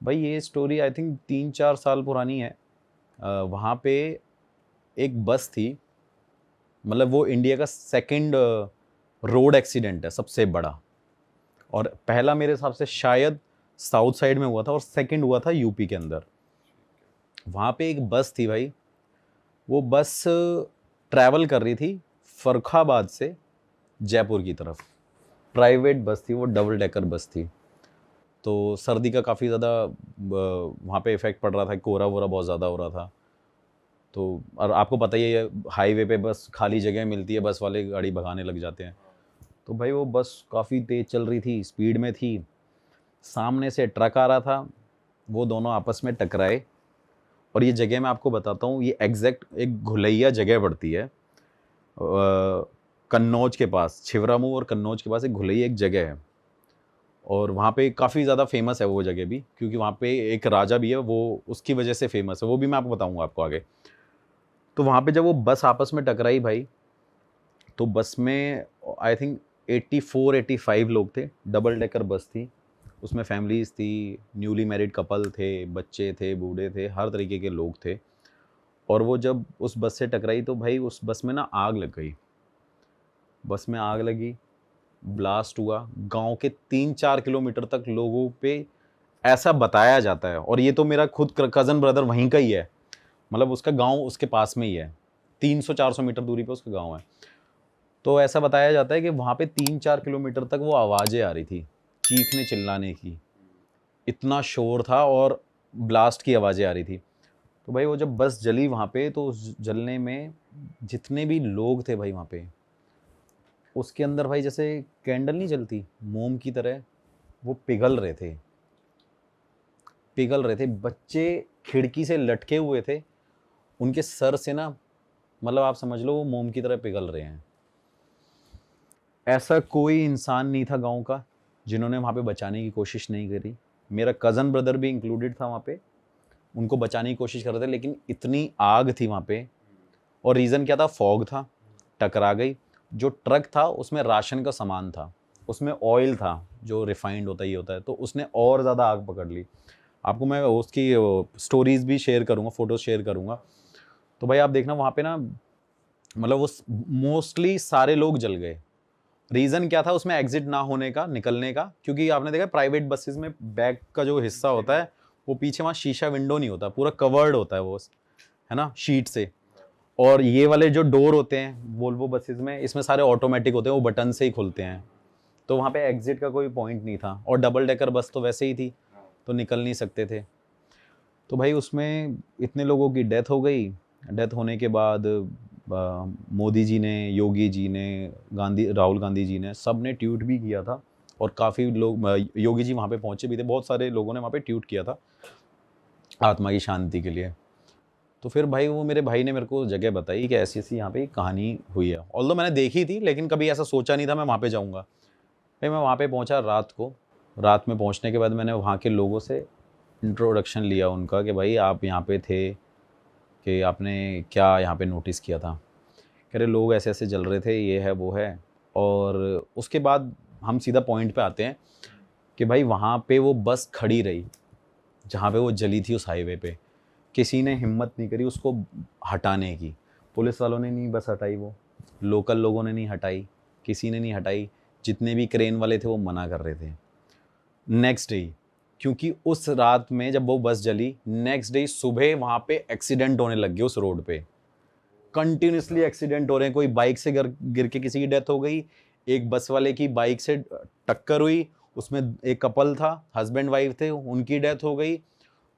भाई ये story I think 3-4 साल पुरानी है। वहाँ पे एक बस थी, मतलब वो इंडिया का सेकंड रोड एक्सीडेंट है सबसे बड़ा। और पहला मेरे हिसाब से शायद साउथ साइड में हुआ था और सेकंड हुआ था यूपी के अंदर। वहाँ पे एक बस थी भाई, वो बस ट्रैवल कर रही थी फर्रुखाबाद से जयपुर की तरफ। प्राइवेट बस थी वो, डबल डेकर बस थी। तो सर्दी का काफ़ी ज़्यादा वहाँ पे इफ़ेक्ट पड़ रहा था, कोहरा वोरा बहुत ज़्यादा हो रहा था। तो और आपको पता ही है हाईवे पे बस खाली जगह मिलती है, बस वाले गाड़ी भगाने लग जाते हैं। तो भाई वो बस काफ़ी तेज़ चल रही थी, स्पीड में थी। सामने से ट्रक आ रहा था, वो दोनों आपस में टकराए। और ये जगह मैं आपको बताता हूँ, ये एग्जैक्ट एक घुलैया जगह पड़ती है कन्नौज के पास, छिबरामऊ और कन्नौज के पास एक घुलैया एक जगह है। और वहाँ पे काफ़ी ज़्यादा फेमस है वो जगह भी, क्योंकि वहाँ पे एक राजा भी है, वो उसकी वजह से फेमस है, वो भी मैं आपको बताऊँगा आपको आगे। तो वहाँ पे जब वो बस आपस में टकराई भाई, तो बस में आई थिंक 84-85 लोग थे। डबल डेकर बस थी, उसमें फैमिलीज़ थी, न्यूली मैरिड कपल थे, बच्चे थे, बूढ़े थे, हर तरीके के लोग थे। और वो जब उस बस से टकराई तो भाई उस बस में ना आग लग गई। बस में आग लगी, ब्लास्ट हुआ, गाँव के 3-4 किलोमीटर तक लोगों पे ऐसा बताया जाता है। और ये तो मेरा खुद कज़न ब्रदर वहीं का ही है, मतलब उसका गाँव उसके पास में ही है, 300-400 मीटर दूरी पे उसका गाँव है। तो ऐसा बताया जाता है कि वहाँ पे 3-4 किलोमीटर तक वो आवाज़ें आ रही थी, चीखने चिल्लाने की, इतना शोर था और ब्लास्ट की आवाज़ें आ रही थी। तो भाई वो जब बस जली वहाँ पे, तो उस जलने में जितने भी लोग थे भाई वहाँ पे, उसके अंदर भाई जैसे कैंडल नहीं जलती मोम की तरह, वो पिघल रहे थे, पिघल रहे थे। बच्चे खिड़की से लटके हुए थे, उनके सर से ना, मतलब आप समझ लो वो मोम की तरह पिघल रहे हैं। ऐसा कोई इंसान नहीं था गाँव का जिन्होंने वहाँ पे बचाने की कोशिश नहीं करी। मेरा कज़न ब्रदर भी इंक्लूडेड था वहाँ पे, उनको बचाने की कोशिश कर रहे थे, लेकिन इतनी आग थी वहाँ पे। और रीज़न क्या था? फॉग था, टकरा गई। जो ट्रक था उसमें राशन का सामान था, उसमें ऑयल था जो रिफाइंड होता ही होता है, तो उसने और ज़्यादा आग पकड़ ली। आपको मैं उसकी स्टोरीज़ भी शेयर करूँगा, फ़ोटोज़ शेयर करूँगा। तो भाई आप देखना वहाँ पे ना, मतलब वो मोस्टली सारे लोग जल गए। रीज़न क्या था उसमें एग्ज़िट ना होने का, निकलने का? क्योंकि आपने देखा प्राइवेट बसेस में बैक का जो हिस्सा होता है, वो पीछे वहाँ शीशा विंडो नहीं होता, पूरा कवर्ड होता है वो, है ना, शीट से। और ये वाले जो डोर होते हैं वोल्वो बसेस में, इसमें सारे ऑटोमेटिक होते हैं, वो बटन से ही खुलते हैं। तो वहाँ पे एग्ज़िट का कोई पॉइंट नहीं था, और डबल डेकर बस तो वैसे ही थी, तो निकल नहीं सकते थे। तो भाई उसमें इतने लोगों की डेथ हो गई। डेथ होने के बाद मोदी जी ने, योगी जी ने, राहुल गांधी जी ने, सब ने ट्वीट भी किया था। और काफ़ी लोग, योगी जी वहाँ पे पहुँचे भी थे, बहुत सारे लोगों ने वहाँ पे ट्वीट किया था आत्मा की शांति के लिए। तो फिर भाई वो मेरे भाई ने मेरे को जगह बताई कि ऐसी-ऐसी यहाँ पे कहानी हुई है। ऑल्दो मैंने देखी थी, लेकिन कभी ऐसा सोचा नहीं था मैं वहाँ पे जाऊँगा। भाई मैं वहाँ पे पहुँचा रात को। रात में पहुँचने के बाद मैंने वहाँ के लोगों से इंट्रोडक्शन लिया उनका कि भाई आप यहाँ पे थे, कि आपने क्या यहाँ पे नोटिस किया था? कह रहे लोग ऐसे-ऐसे जल रहे थे, ये है, वो है। और उसके बाद हम सीधा पॉइंट पे आते हैं कि भाई वहाँ पे वो बस खड़ी रही, जहाँ पे वो जली थी उस हाईवे पे। किसी ने हिम्मत नहीं करी उसको हटाने की। पुलिस वालों ने नहीं बस हटाई वो, लोकल लोगों ने नहीं हटाई, किसी ने नहीं हटाई। जितने भी क्रेन वाले थे वो मना कर रहे थे। नेक्स्ट डे, क्योंकि उस रात में जब वो बस जली, नेक्स्ट डे सुबह वहाँ पे एक्सीडेंट होने लग गए उस रोड पे। कंटिन्यूअसली एक्सीडेंट हो रहे हैं, कोई बाइक से गिर के किसी की डेथ हो गई, एक बस वाले की बाइक से टक्कर हुई, उसमें एक कपल था, हस्बैंड वाइफ थे, उनकी डेथ हो गई।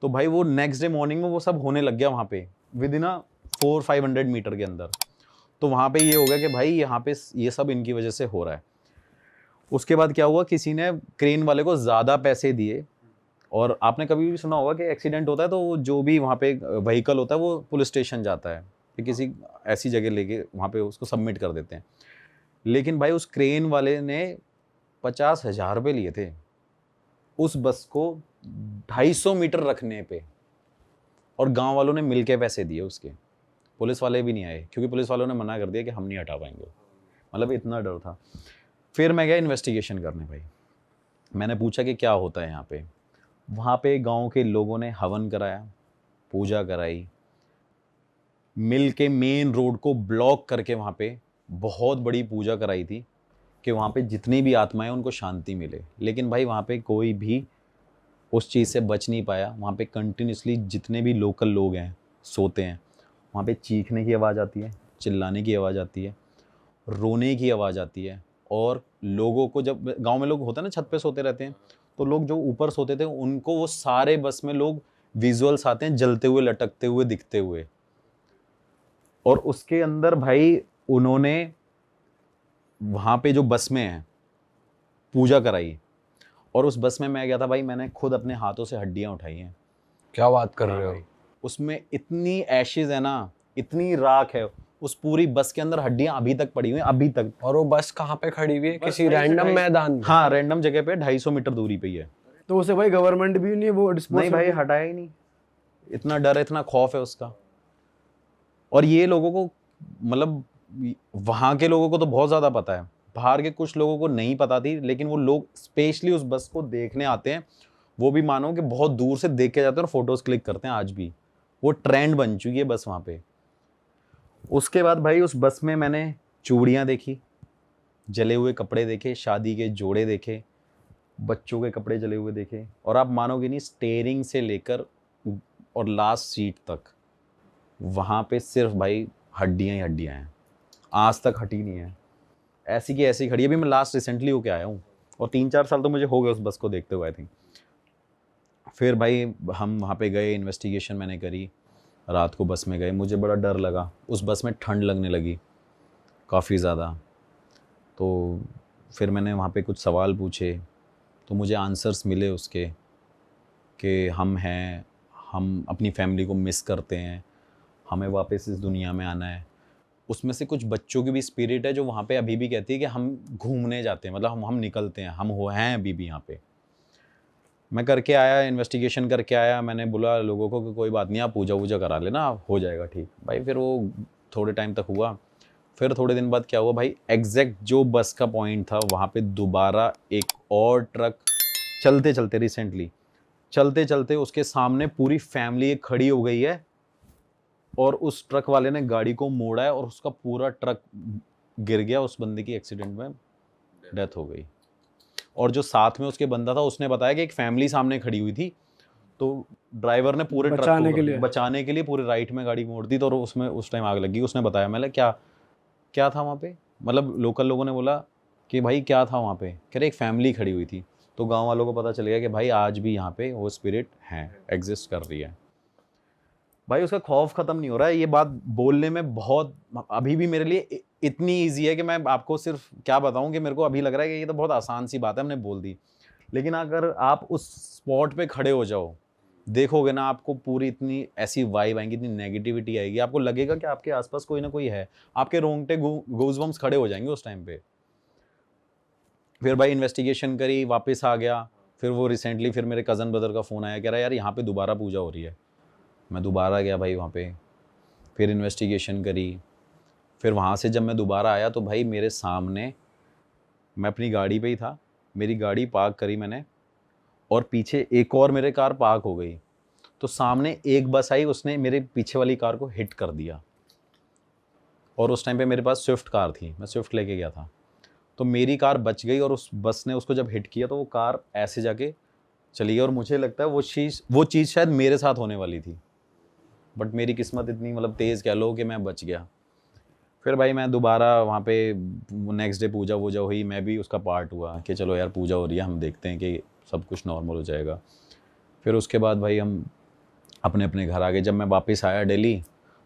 तो भाई वो नेक्स्ट डे मॉर्निंग में वो सब होने लग गया वहाँ पे, विद इन 400-500 मीटर के अंदर। तो वहाँ पे ये हो गया कि भाई यहाँ पे ये सब इनकी वजह से हो रहा है। उसके बाद क्या हुआ, किसी ने क्रेन वाले को ज़्यादा पैसे दिए। और आपने कभी भी सुना होगा कि एक्सीडेंट होता है तो वो जो भी वहाँ पे व्हीकल होता है वो पुलिस स्टेशन जाता है, फिर किसी ऐसी जगह लेके वहाँ पे उसको सबमिट कर देते हैं। लेकिन भाई उस क्रेन वाले ने 50,000 रुपये लिए थे उस बस को 250 मीटर रखने पे, और गांव वालों ने मिलके पैसे दिए उसके। पुलिस वाले भी नहीं आए, क्योंकि पुलिस वालों ने मना कर दिया कि हम नहीं हटा पाएंगे। मतलब इतना डर था। फिर मैं गया इन्वेस्टिगेशन करने भाई। मैंने पूछा कि क्या होता है यहाँ पे। वहाँ पे गांव के लोगों ने हवन कराया, पूजा कराई, मिल के मेन रोड को ब्लॉक करके वहाँ पे बहुत बड़ी पूजा कराई थी कि वहाँ पे जितनी भी आत्माएं उनको शांति मिले। लेकिन भाई वहाँ पे कोई भी उस चीज़ से बच नहीं पाया। वहाँ पे कंटिन्यूसली जितने भी लोकल लोग हैं सोते हैं, वहाँ पे चीखने की आवाज़ आती है, चिल्लाने की आवाज़ आती है, रोने की आवाज़ आती है। और लोगों को, जब गांव में लोग होते हैं ना छत पे सोते रहते हैं, तो लोग जो ऊपर सोते थे उनको वो सारे बस में लोग विजुअल्स आते हैं जलते हुए, लटकते हुए, दिखते हुए। और उसके अंदर भाई उन्होंने वहाँ पे जो बस में है पूजा कराई। और उस बस में मैं गया था भाई, मैंने खुद अपने हाथों से हड्डियाँ उठाई हैं। क्या बात कर रहे हो? उसमें इतनी एशेज है ना, इतनी राख है, उस पूरी बस के अंदर हड्डियां अभी तक पड़ी हुई हैं, अभी तक। और वो बस कहाँ पे खड़ी हुई है? किसी रैंडम मैदान में? हाँ, रैंडम जगह पे 250 मीटर दूरी पे ही है। तो उसे भाई गवर्नमेंट भी नहीं वो नहीं भाई, हटाया ही नहीं। इतना डर, इतना खौफ है उसका। और ये लोगों को, मतलब वहाँ के लोगों को तो बहुत ज़्यादा पता है, बाहर के कुछ लोगों को नहीं पता थी। लेकिन वो लोग स्पेशली उस बस को देखने आते हैं, वो भी मानो कि बहुत दूर से देख के जाते हैं और फोटोज़ क्लिक करते हैं। आज भी वो ट्रेंड बन चुकी है बस वहाँ पे। उसके बाद भाई उस बस में मैंने चूड़ियाँ देखी, जले हुए कपड़े देखे, शादी के जोड़े देखे, बच्चों के कपड़े जले हुए देखे। और आप मानोगे नहीं, स्टेयरिंग से लेकर और लास्ट सीट तक वहाँ पे सिर्फ भाई हड्डियाँ ही हड्डियाँ हैं, आज तक हटी नहीं है। ऐसी की ऐसी खड़ी है। अभी मैं लास्ट रिसेंटली होके आया हूँ और 3-4 साल तो मुझे हो गए उस बस को देखते हुए, आई थिंक। फिर भाई हम वहाँ पे गए, इन्वेस्टिगेशन मैंने करी, रात को बस में गए। मुझे बड़ा डर लगा, उस बस में ठंड लगने लगी काफ़ी ज़्यादा। तो फिर मैंने वहाँ पे कुछ सवाल पूछे, तो मुझे आंसर्स मिले उसके कि हम हैं, हम अपनी फैमिली को मिस करते हैं, हमें वापस इस दुनिया में आना है। उसमें से कुछ बच्चों की भी स्पिरिट है जो वहाँ पे अभी भी कहती है कि हम घूमने जाते हैं, मतलब हम निकलते हैं, हम हैं अभी भी यहाँ पे। मैं करके आया, इन्वेस्टिगेशन करके आया। मैंने बोला लोगों को कि कोई बात नहीं, आप पूजा वूजा करा लेना, हो जाएगा ठीक। भाई फिर वो थोड़े टाइम तक हुआ। फिर थोड़े दिन बाद क्या हुआ भाई, एग्जैक्ट जो बस का पॉइंट था वहाँ पे दोबारा एक और ट्रक चलते चलते, रिसेंटली चलते चलते उसके सामने पूरी फैमिली खड़ी हो गई है। और उस ट्रक वाले ने गाड़ी को मोड़ा है और उसका पूरा ट्रक गिर गया। उस बंदे की एक्सीडेंट में डेथ हो गई। और जो साथ में उसके बंदा था उसने बताया कि एक फैमिली सामने खड़ी हुई थी, तो ड्राइवर ने पूरे ट्रक को बचाने के लिए पूरे राइट में गाड़ी मोड़ दी। तो उसमें उस टाइम आग लगी। उसने बताया, मैंने क्या था वहाँ पे, मतलब लोकल लोगों ने बोला कि भाई क्या था वहाँ पे, कह रहे एक फैमिली खड़ी हुई थी। तो गांव वालों को पता चल गया कि भाई आज भी यहाँ पे वो स्पिरिट है, एग्जिस्ट कर रही है। भाई उसका खौफ ख़त्म नहीं हो रहा है। ये बात बोलने में बहुत, अभी भी मेरे लिए इतनी ईजी है कि मैं आपको सिर्फ क्या बताऊं कि मेरे को अभी लग रहा है कि ये तो बहुत आसान सी बात है, हमने बोल दी। लेकिन अगर आप उस स्पॉट पे खड़े हो जाओ, देखोगे ना, आपको पूरी इतनी ऐसी वाइब आएंगी, इतनी नेगेटिविटी आएगी, आपको लगेगा कि आपके आसपास कोई ना कोई है। आपके रोंगटे गूज़बम्स खड़े हो जाएंगे उस टाइम पे। फिर भाई इन्वेस्टिगेशन करी, वापस आ गया। फिर वो रिसेंटली फिर मेरे कज़न ब्रदर का फ़ोन आया, कह रहा है यार यहाँ पे दोबारा पूजा हो रही है। मैं दोबारा गया भाई वहाँ पे, फिर इन्वेस्टिगेशन करी। फिर वहाँ से जब मैं दोबारा आया तो भाई मेरे सामने, मैं अपनी गाड़ी पे ही था, मेरी गाड़ी पार्क करी मैंने और पीछे एक और मेरे कार पार्क हो गई। तो सामने एक बस आई, उसने मेरे पीछे वाली कार को हिट कर दिया। और उस टाइम पे मेरे पास स्विफ्ट कार थी, मैं स्विफ्ट लेके गया था। तो मेरी कार बच गई और उस बस ने उसको जब हिट किया तो वो कार ऐसे जाके चली गई। और मुझे लगता है वो चीज़ शायद मेरे साथ होने वाली थी, बट मेरी किस्मत इतनी मतलब तेज़ कह लो कि मैं बच गया। फिर भाई मैं दोबारा वहाँ पे नेक्स्ट डे पूजा वूजा हुई, मैं भी उसका पार्ट हुआ कि चलो यार पूजा हो रही है, हम देखते हैं कि सब कुछ नॉर्मल हो जाएगा। फिर उसके बाद भाई हम अपने अपने घर आ गए। जब मैं वापस आया दिल्ली,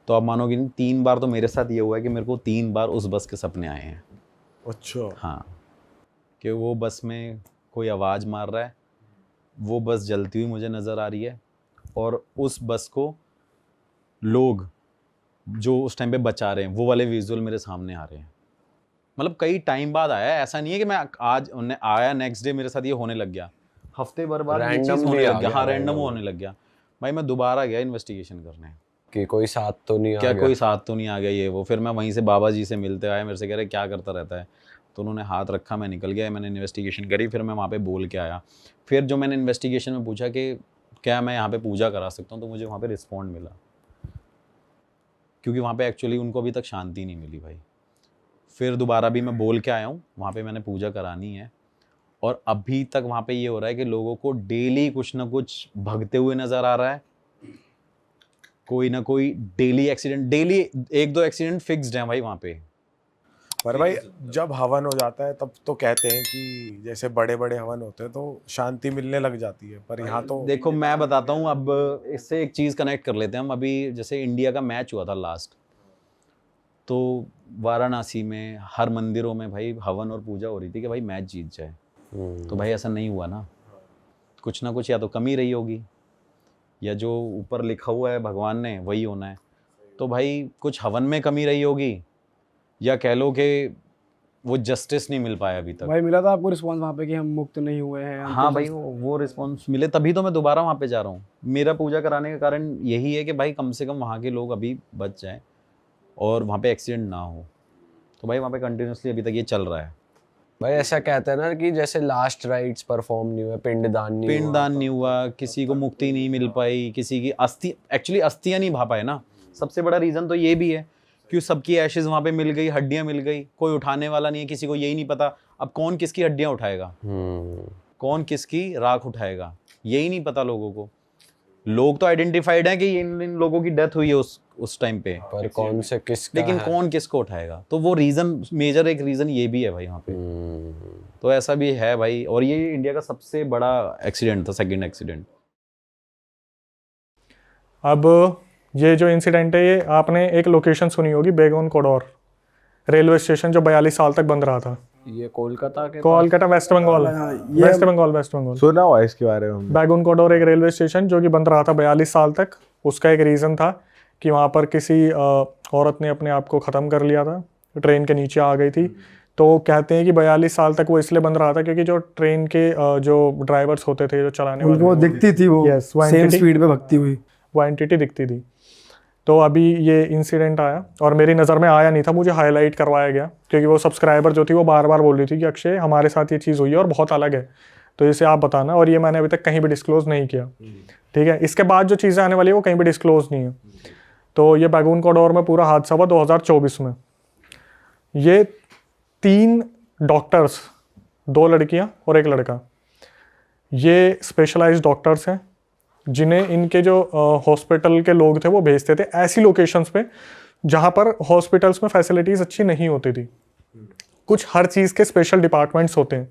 तो आप मानोगे नहीं, 3 बार तो मेरे साथ ये हुआ है कि मेरे को 3 बार उस बस के सपने आए हैं। अच्छा। हाँ, कि वो बस में कोई आवाज़ मार रहा है, वो बस जलती हुई मुझे नज़र आ रही है, और उस बस को लोग जो उस टाइम पे बचा रहे हैं, वो वाले विजुअल मेरे सामने आ रहे हैं। मतलब कई टाइम बाद आया है, ऐसा नहीं है कि मैं आज आया नेक्स्ट डे मेरे साथ ये होने लग गया, हफ्ते भर बाद ये चीज़ होने लग गया। हाँ, रैंडम होने लग गया। भाई मैं दोबारा गया इन्वेस्टिगेशन करने कि कोई साथ तो नहीं आ गया, क्या कोई साथ तो नहीं आ गया ये वो। फिर मैं वहीं से बाबा जी से मिलते आया, मेरे से कह रहे क्या करता रहता है। तो उन्होंने हाथ रखा, मैं निकल गया, मैंने इन्वेस्टिगेशन करी, फिर मैं वहाँ पे बोल के आया। फिर जो मैंने इन्वेस्टिगेशन में पूछा कि क्या मैं यहाँ पे पूजा करा सकता हूँ, तो मुझे वहाँ पे रिस्पॉन्ड मिला, क्योंकि वहाँ पे एक्चुअली उनको अभी तक शांति नहीं मिली भाई। फिर दोबारा भी मैं बोल के आया हूँ, वहाँ पे मैंने पूजा करानी है, और अभी तक वहाँ पे ये हो रहा है कि लोगों को डेली कुछ ना कुछ भगते हुए नज़र आ रहा है, कोई ना कोई daily accident, daily 1-2 accident fixed हैं भाई वहाँ पे। पर भाई जब हवन हो जाता है तब तो कहते हैं कि जैसे बड़े बड़े हवन होते हैं तो शांति मिलने लग जाती है, पर यहाँ तो देखो मैं बताता हूँ, अब इससे एक चीज़ कनेक्ट कर लेते हैं हम। अभी जैसे इंडिया का मैच हुआ था लास्ट, तो वाराणसी में हर मंदिरों में भाई हवन और पूजा हो रही थी कि भाई मैच जीत जाए। तो भाई ऐसा नहीं हुआ ना, कुछ ना कुछ या तो कमी रही होगी, या जो ऊपर लिखा हुआ है भगवान ने वही होना है। तो भाई कुछ हवन में कमी रही होगी, या कह लो कि वो जस्टिस नहीं मिल पाया अभी तक। भाई मिला था आपको रिस्पांस वहाँ पे कि हम मुक्त नहीं हुए हैं? हाँ भाई, वो रिस्पॉन्स मिले तभी तो मैं दोबारा वहाँ पे जा रहा हूँ। मेरा पूजा कराने का कारण यही है कि भाई कम से कम वहाँ के लोग अभी बच जाएं और वहाँ पे एक्सीडेंट ना हो। तो भाई वहाँ पे कंटिन्यूसली अभी तक ये चल रहा है। भाई ऐसा कहते हैं ना कि जैसे लास्ट राइट्स परफॉर्म नहीं हुए, पिंडदान नहीं हुआ, किसी को मुक्ति नहीं मिल पाई, किसी की एक्चुअली अस्थियाँ नहीं भा पाए ना। सबसे बड़ा रीज़न तो ये भी है कि सबकी एशेज वहाँ पे मिल गई, हड्डियाँ मिल गई, कोई उठाने वाला नहीं है, किसी को यही नहीं पता अब कौन किसकी हड्डियाँ उठाएगा, कौन किसकी राख उठाएगा, यही नहीं पता लोगों को। लोग तो आइडेंटिफाइड हैं कि इन लोगों की डेथ हुई है उस टाइम पे, पर कौन से किसका लेकिन कौन किसको उठाएगा। तो वो रीज़न, मेजर एक रीज़न ये भी है भाई वहाँ पे। तो ऐसा भी है भाई, और ये इंडिया का सबसे बड़ा एक्सीडेंट था, सेकंड एक्सीडेंट। अब ये जो इंसिडेंट है, ये आपने एक लोकेशन सुनी होगी, बेगून कोडोर रेलवे स्टेशन, जो 42 साल तक बंद रहा था। ये कोलकाता के कोलकाता, वेस्ट बंगाल, वेस्ट बंगाल सुना हुआ है इसके बारे में। बेगून कोडोर एक रेलवे स्टेशन जो कि बंद रहा था 42 साल तक। उसका एक रीज़न था कि वहाँ पर किसी औरत ने अपने आप को ख़त्म कर लिया था, ट्रेन के नीचे आ गई थी। तो कहते हैं कि 42 साल तक वो इसलिए बंद रहा था क्योंकि जो ट्रेन के जो ड्राइवर्स होते थे, जो चलाने वाले, उनको दिखती थी वो सेम स्पीड पे भगती हुई, वो एंटिटी दिखती थी। तो अभी ये इंसिडेंट आया और मेरी नज़र में आया नहीं था, मुझे हाईलाइट करवाया गया क्योंकि वो सब्सक्राइबर जो थी वो बार बार बोल रही थी कि अक्षय हमारे साथ ये चीज़ हुई है और बहुत अलग है, तो इसे आप बताना। और ये मैंने अभी तक कहीं भी डिस्क्लोज़ नहीं किया, ठीक है। इसके बाद जो चीज़ें आने वाली है वो कहीं भी डिस्क्लोज़ नहीं है। तो ये बेगून कोडोर में पूरा हादसा हुआ 2024 में। ये 3 डॉक्टर्स, 2 लड़कियाँ और 1 लड़का, ये स्पेशलाइज्ड डॉक्टर्स हैं जिन्हें इनके जो हॉस्पिटल के लोग थे वो भेजते थे ऐसी लोकेशंस पे जहाँ पर हॉस्पिटल्स में फैसिलिटीज़ अच्छी नहीं होती थी। कुछ हर चीज़ के स्पेशल डिपार्टमेंट्स होते हैं,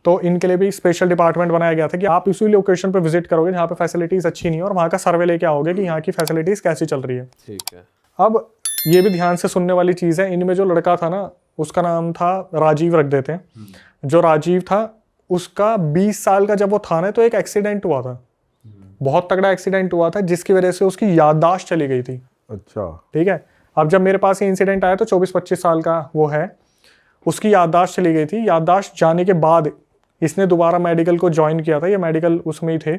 तो इनके लिए भी स्पेशल डिपार्टमेंट बनाया गया था कि आप उसी लोकेशन पे विजिट करोगे जहाँ पे फैसिलिटीज़ अच्छी नहीं है और वहाँ का सर्वे लेके आओगे कि यहाँ की फैसिलिटीज़ कैसी चल रही है। ठीक है। अब ये भी ध्यान से सुनने वाली चीज़ है, इनमें जो लड़का था ना, उसका नाम था राजीव, रख देते हैं। जो राजीव था उसका 20 साल का जब वो था ना, तो एक एक्सीडेंट हुआ था, बहुत तगड़ा एक्सीडेंट हुआ था जिसकी वजह से उसकी याददाश्त चली गई थी। अच्छा, ठीक है। अब जब मेरे पास ये इंसिडेंट आया तो 24-25 साल का वो है, उसकी याददाश्त चली गई थी। याददाश्त जाने के बाद इसने दोबारा मेडिकल को ज्वाइन किया था, ये मेडिकल उसमें ही थे।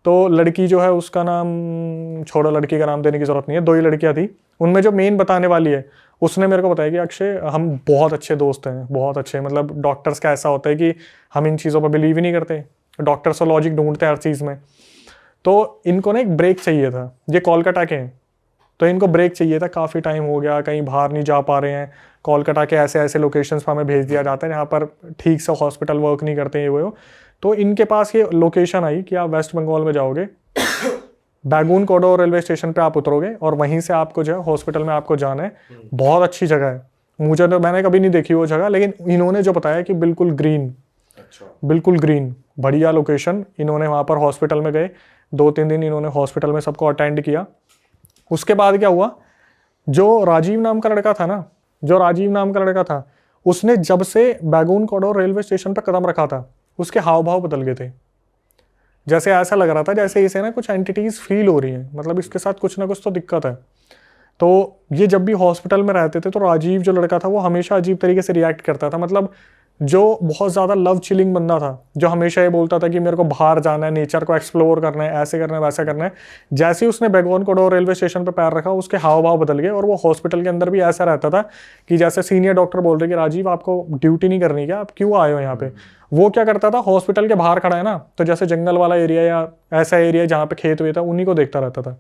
तो लड़की जो है उसका नाम छोड़ो, लड़की का नाम देने की ज़रूरत नहीं है, 2 ही लड़कियां थी। उनमें जो मेन बताने वाली है उसने मेरे को बताया कि अक्षय हम बहुत अच्छे दोस्त हैं, बहुत अच्छे, मतलब डॉक्टर्स का ऐसा होता है कि हम इन चीज़ों पर बिलीव ही नहीं करते, डॉक्टर्स तो लॉजिक ढूंढते हैं हर चीज़ में। तो इनको ना एक ब्रेक चाहिए था, ये कोलकाता के हैं, तो इनको ब्रेक चाहिए था। काफ़ी टाइम हो गया, कहीं बाहर नहीं जा पा रहे हैं। कोलकाता के ऐसे ऐसे लोकेशंस पर हमें भेज दिया जाता है जहाँ पर ठीक से हॉस्पिटल वर्क नहीं करते हैं वो। तो इनके पास ये लोकेशन आई कि आप वेस्ट बंगाल में जाओगे, बेगून कोडोर रेलवे स्टेशन पे आप उतरोगे और वहीं से आपको जो है हॉस्पिटल में आपको जाना है। बहुत अच्छी जगह है, मुझे तो, मैंने कभी नहीं देखी वो जगह, लेकिन इन्होंने जो बताया कि बिल्कुल ग्रीन, बिल्कुल ग्रीन, बढ़िया लोकेशन। इन्होंने वहाँ पर हॉस्पिटल में गए, 2-3 दिन इन्होंने हॉस्पिटल में सबको अटेंड किया। उसके बाद क्या हुआ, जो राजीव नाम का लड़का था ना, जो राजीव नाम का लड़का था, उसने जब से बेगून कोडोर रेलवे स्टेशन पर कदम रखा था, उसके हाव भाव बदल गए थे। जैसे ऐसा लग रहा था जैसे इसे ना कुछ एंटिटीज फील हो रही हैं, मतलब इसके साथ कुछ ना कुछ तो दिक्कत है। तो ये जब भी हॉस्पिटल में रहते थे तो राजीव जो लड़का था वो हमेशा अजीब तरीके से रिएक्ट करता था, मतलब जो बहुत ज़्यादा लव चिलिंग बंदा था, जो हमेशा ये बोलता था कि मेरे को बाहर जाना है, नेचर को एक्सप्लोर करना है, ऐसे करना है, वैसा करना है, जैसे ही उसने बेगोन कोडोर रेलवे स्टेशन पर पैर रखा उसके हाव भाव बदल गए। और वो हॉस्पिटल के अंदर भी ऐसा रहता था कि जैसे सीनियर डॉक्टर बोल रहे कि राजीव आपको ड्यूटी नहीं करनी क्या, आप क्यों आए हो यहाँ पे। वो क्या करता था, हॉस्पिटल के बाहर खड़ा है ना, तो जैसे जंगल वाला एरिया या ऐसा एरिया जहाँ पे खेत हुए था उन्हीं को देखता रहता था